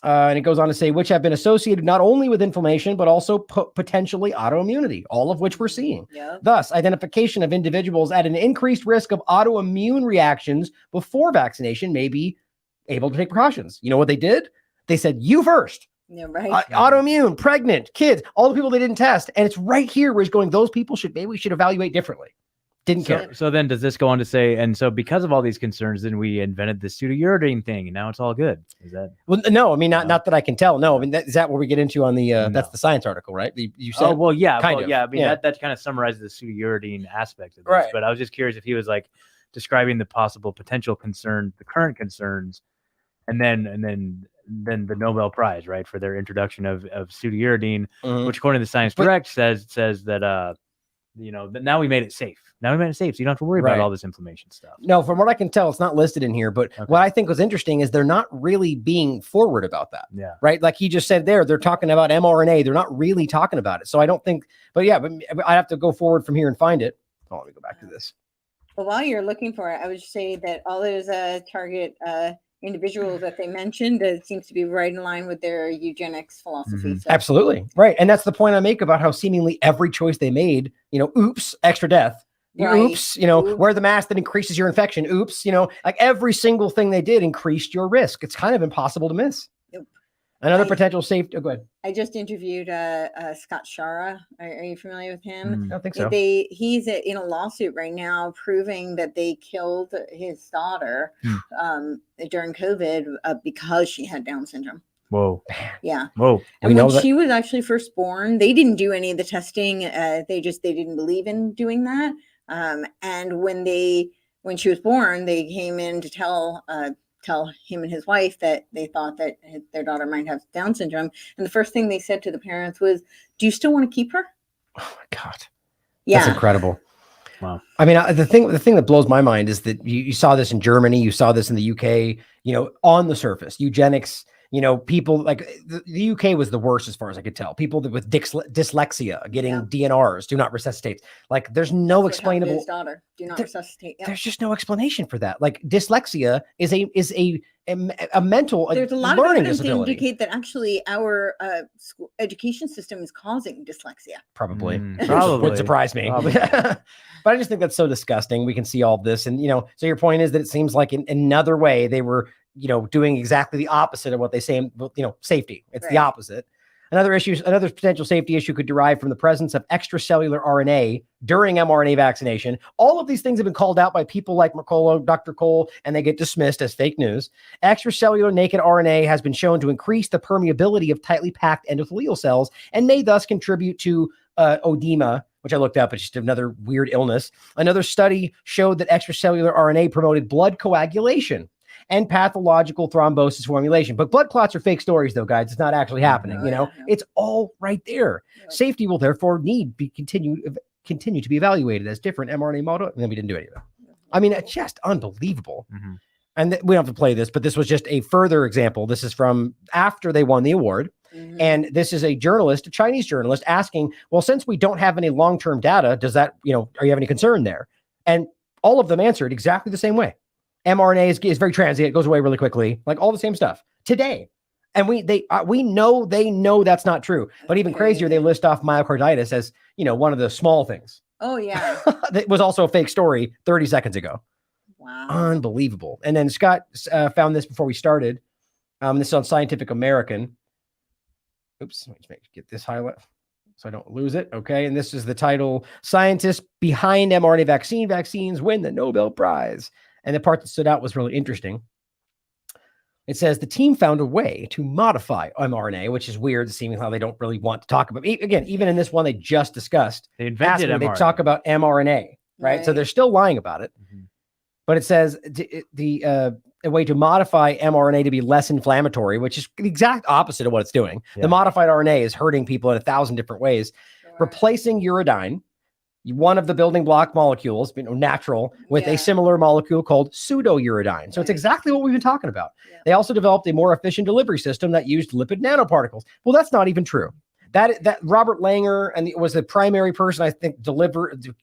And it goes on to say, which have been associated not only with inflammation, but also potentially autoimmunity, all of which we're seeing. Thus, identification of individuals at an increased risk of autoimmune reactions before vaccination may be able to take precautions. You know what they did? They said, you first. Autoimmune, pregnant, kids, all the people they didn't test. And it's right here where he's going, those people we should evaluate differently. Didn't care. So then does this go on to say, and so because of all these concerns, then we invented the pseudouridine thing, and now it's all good. Is that? Well, no, I mean, not that I can tell. No, I mean, is that what we get into on the, that's the science article, right? You said, I mean, yeah. That kind of summarizes the pseudouridine aspect of this, right. But I was just curious if he was like describing the possible potential concerns, the current concerns, and then the Nobel Prize, right, for their introduction of pseudouridine, which according to Science Direct says that, But now we made it safe. So you don't have to worry Right. about all this inflammation stuff. No, from what I can tell, it's not listed in here. But what I think was interesting is they're not really being forward about that. Yeah. Right. Like he just said there, they're talking about mRNA. They're not really talking about it. So I don't think, but I have to go forward from here and find it. Oh, let me go back to this. But while you're looking for it, I would say that all those target individuals that they mentioned, it seems to be right in line with their eugenics philosophy. So. Absolutely. Right. And that's the point I make about how seemingly every choice they made, oops, extra death. Right. Oops, wear the mask that increases your infection. Oops, like every single thing they did increased your risk. It's kind of impossible to miss. Yep. Another potential safety. Oh, go ahead. I just interviewed Scott Shara. Are you familiar with him? I don't think so. He's in a lawsuit right now proving that they killed his daughter during COVID because she had Down syndrome. Whoa. Yeah. Whoa. And when she was actually first born, they didn't do any of the testing. They didn't believe in doing that. And when she was born, they came in to tell him and his wife that they thought that their daughter might have Down syndrome. And the first thing they said to the parents was, "Do you still want to keep her?" Oh my God. Yeah. That's incredible. Wow. I mean, the thing that blows my mind is that you saw this in Germany, you saw this in the UK, on the surface, eugenics, people like the UK was the worst as far as I could tell. People with dyslexia getting DNRs, do not resuscitate. Like there's no explainable. His daughter, do not resuscitate. Yep. There's just no explanation for that. Like dyslexia is a mental There's a lot learning of evidence to disability. indicate that actually our school education system is causing dyslexia. Probably. Probably. Would surprise me. But I just think that's so disgusting. We can see all this. And, so your point is that it seems like in another way they were, doing exactly the opposite of what they say, safety. It's the opposite. Another potential safety issue could derive from the presence of extracellular RNA during mRNA vaccination. All of these things have been called out by people like Mercola, Dr. Cole, and they get dismissed as fake news. Extracellular naked RNA has been shown to increase the permeability of tightly packed endothelial cells and may thus contribute to edema, which I looked up. It's just another weird illness. Another study showed that extracellular RNA promoted blood coagulation and pathological thrombosis formulation. But blood clots are fake stories, though, guys. It's not actually happening. It's all right there. Yep. Safety will therefore continue to be evaluated as different mRNA model. And then we didn't do any of that. I mean, it's just unbelievable. And we don't have to play this, but this was just a further example. This is from after they won the award. And this is a Chinese journalist asking, well, since we don't have any long-term data, does that, are you have any concern there? And all of them answered exactly the same way. mRNA is very transient. It goes away really quickly, like all the same stuff today. And we know they know that's not true. But even crazier, they list off myocarditis as, one of the small things. Oh, yeah. That was also a fake story 30 seconds ago. Wow. Unbelievable. And then Scott found this before we started. This is on Scientific American. Oops, let me get this highlight so I don't lose it. Okay. And this is the title: Scientists Behind mRNA Vaccines Win the Nobel Prize. And the part that stood out was really interesting. It says the team found a way to modify mRNA, which is weird, seeming how they don't really want to talk about. Again, even in this one they just discussed, they invented mRNA. They talk about mRNA, right? So they're still lying about it. But it says a way to modify mRNA to be less inflammatory, which is the exact opposite of what it's doing. Yeah. The modified RNA is hurting people in 1,000 different ways, replacing uridine, one of the building block molecules, natural, with a similar molecule called pseudouridine. So it's exactly what we've been talking about. Yeah. They also developed a more efficient delivery system that used lipid nanoparticles. Well, that's not even true. That Robert Langer was the primary person, I think,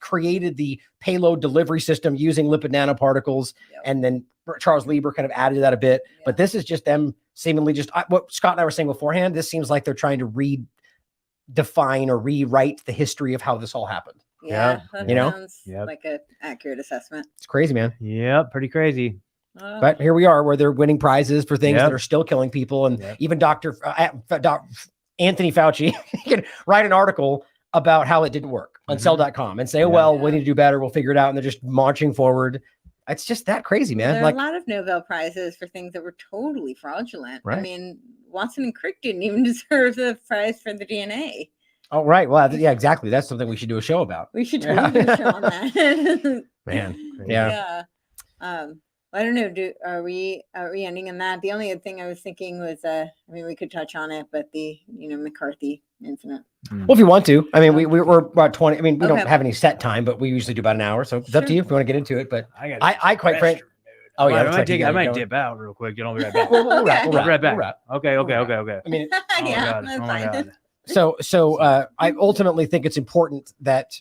created the payload delivery system using lipid nanoparticles. Yep. And then Charles Lieber kind of added to that a bit. Yep. But this is just them seemingly what Scott and I were saying beforehand. This seems like they're trying to redefine or rewrite the history of how this all happened. Yeah. Sounds like an accurate assessment. It's crazy, man. Yeah, pretty crazy. But here we are where they're winning prizes for things that are still killing people. And even Dr. Anthony Fauci can write an article about how it didn't work on cell.com and say, we need to do better. We'll figure it out. And they're just marching forward. It's just that crazy, man. There are a lot of Nobel Prizes for things that were totally fraudulent. Right. I mean, Watson and Crick didn't even deserve the prize for the DNA. Oh, right. Well, yeah, exactly. That's something we should do a show about. We should totally do a show on that. Man. Yeah. I don't know. Are we ending on that? The only other thing I was thinking was, I mean, we could touch on it, but the McCarthy incident. Well, if you want to, I mean, we're about 20. I mean, we Okay. don't have any set time, but we usually do about an hour. So it's up to Sure. you if you want to get into it. But I quite frankly, oh yeah, I might dip out real quick. You know, I'll be right back. We'll wrap. We'll be right back. We'll wrap. Okay. I mean, Oh my Yeah, God. that's Oh my fine. God. so I ultimately think it's important that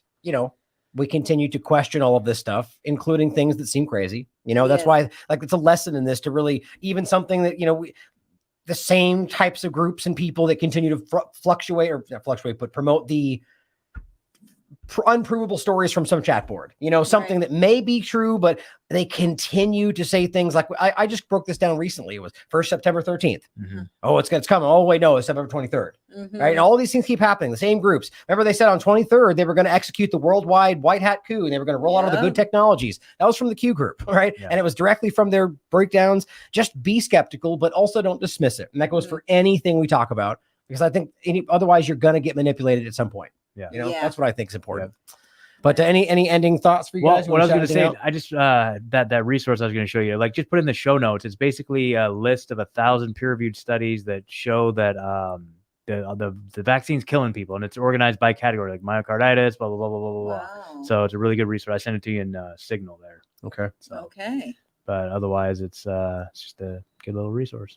we continue to question all of this stuff, including things that seem crazy. That's Yes. why, like, it's a lesson in this to really, even something that the same types of groups and people that continue to fluctuate, or not fluctuate, but promote the unprovable stories from some chat board, something Right. that may be true, but they continue to say things like, I just broke this down recently. It was first September 13th. Mhm. Oh, it's coming. Oh, wait, no, it's September 23rd. Mhm. Right. And all these things keep happening. The same groups. Remember, they said on 23rd, they were going to execute the worldwide white hat coup and they were going to roll out all the Yeah. good technologies. That was from the Q group. Right. Yeah. And it was directly from their breakdowns. Just be skeptical, but also don't dismiss it. And that goes for anything we talk about, because I think otherwise you're going to get manipulated at some point. Yeah. Yeah. That's what I think is important. But any ending thoughts for you Well, guys? what I was Wanna going to shout say, anything out? I just that resource I was going to show you, like, just put in the show notes. It's basically a list of 1,000 peer-reviewed studies that show that the vaccine's killing people, and it's organized by category, like myocarditis, blah blah blah blah blah blah. Wow. So it's a really good resource. I sent it to you in Signal there. Okay. So, Okay. but otherwise, it's just a good little resource.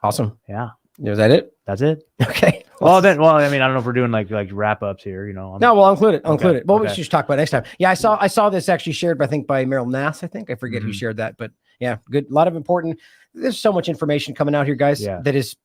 Awesome. Yeah, Is that it? that's it. Okay. Well, I mean, I don't know if we're doing like wrap ups here. No, well, I'll include it. I'll include it. Well, we okay. should just talk about it next time. Yeah, I saw this actually shared, I think, by Meryl Nass. I forget who Mhm. shared that, but yeah, good. A lot of important. There's so much information coming out here, guys. Yeah. That is,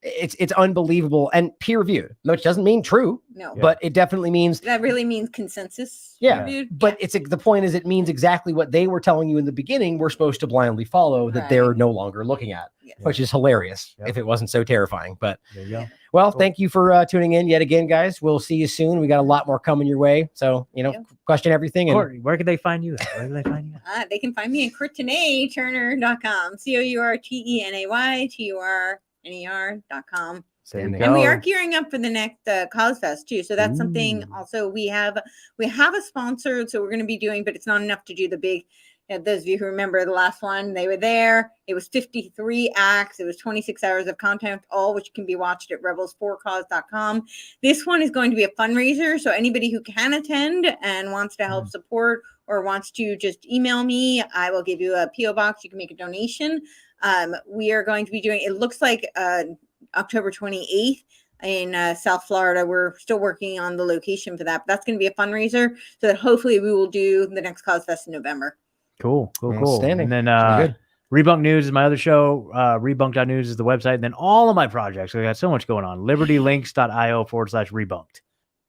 it's unbelievable and peer reviewed, which doesn't mean true, No. but it definitely means. That really means consensus. Yeah, reviewed. but the point is, it means exactly what they were telling you in the beginning. We're supposed to blindly follow that they're Right. no longer looking at, Yes. which is hilarious Yep. if it wasn't so terrifying. But There you go. well, Cool. thank you for tuning in yet again, guys. We'll see you soon. We got a lot more coming your way. So, Yeah. question everything. And Courtney, where can they find you at? Where can they find you at? They can find me at CourtenayTurner.com. CourtenayTurner.com. There you And go. And we are gearing up for the next Cause Fest too. So that's something Ooh. also we have a sponsor. So we're going to be doing, but it's not enough to do the big. Those of you who remember the last one, they were there. It was 53 acts. It was 26 hours of content, all which can be watched at rebels4cause.com. This one is going to be a fundraiser. So anybody who can attend and wants to help support or wants to just email me, I will give you a PO box. You can make a donation. We are going to be doing, it looks like October 28th in South Florida. We're still working on the location for that, but that's going to be a fundraiser so that hopefully we will do the next Cause Fest in November. Cool. Outstanding. And then Good. Rebunked News is my other show. Rebunked.news is the website. And then all of my projects. We got so much going on. libertylinks.io/rebunked.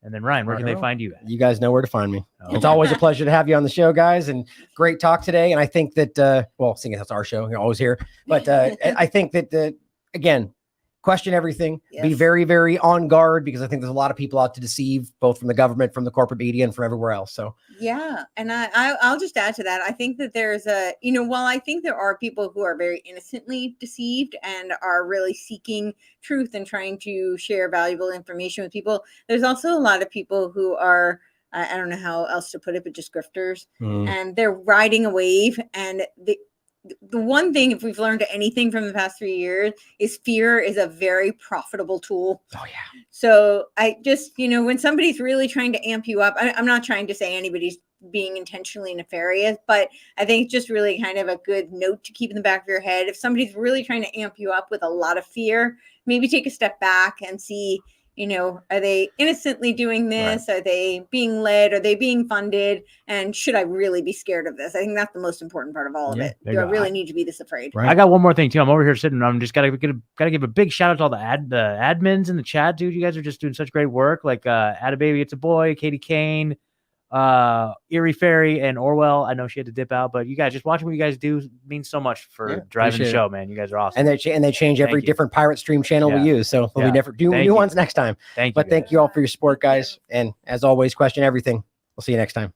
And then Ryan, where can they find you at? you guys know where to find me. Oh. It's always a pleasure to have you on the show, guys, and great talk today. And I think that, seeing as that's our show, you're always here, but I think that, again, question everything, be Yes. very, very on guard, because I think there's a lot of people out to deceive, both from the government, from the corporate media, and from everywhere else. So Yeah. And I'll just add to that. I think that there's while I think there are people who are very innocently deceived and are really seeking truth and trying to share valuable information with people, there's also a lot of people who are, I don't know how else to put it, but just grifters. And they're riding a wave. And the one thing, if we've learned anything from the past 3 years, is fear is a very profitable tool. Oh yeah. So I just, when somebody's really trying to amp you up, I'm not trying to say anybody's being intentionally nefarious, but I think it's just really kind of a good note to keep in the back of your head. If somebody's really trying to amp you up with a lot of fear, maybe take a step back and see, are they innocently doing this? Are they being led? Are they being funded? And should I really be scared of this? I think that's the most important part of all of it. there Do you I go. really need to be this afraid? Right. I got one more thing too. I'm over here sitting. I'm just gotta give a big shout out to all the admins in the chat, dude. You guys are just doing such great work. Like Attababy, It's a Boy, Katie Kane, Erie Ferry, and Orwell. I know she had to dip out, but you guys just watching what you guys do means so much for driving the appreciate show, man. You guys are awesome. And they change every Thank you. different pirate stream channel we use. So we'll Yeah. be different, do Thank new you. ones next time. Thank you. But thank you all for your support, guys. And as always, question everything. We'll see you next time.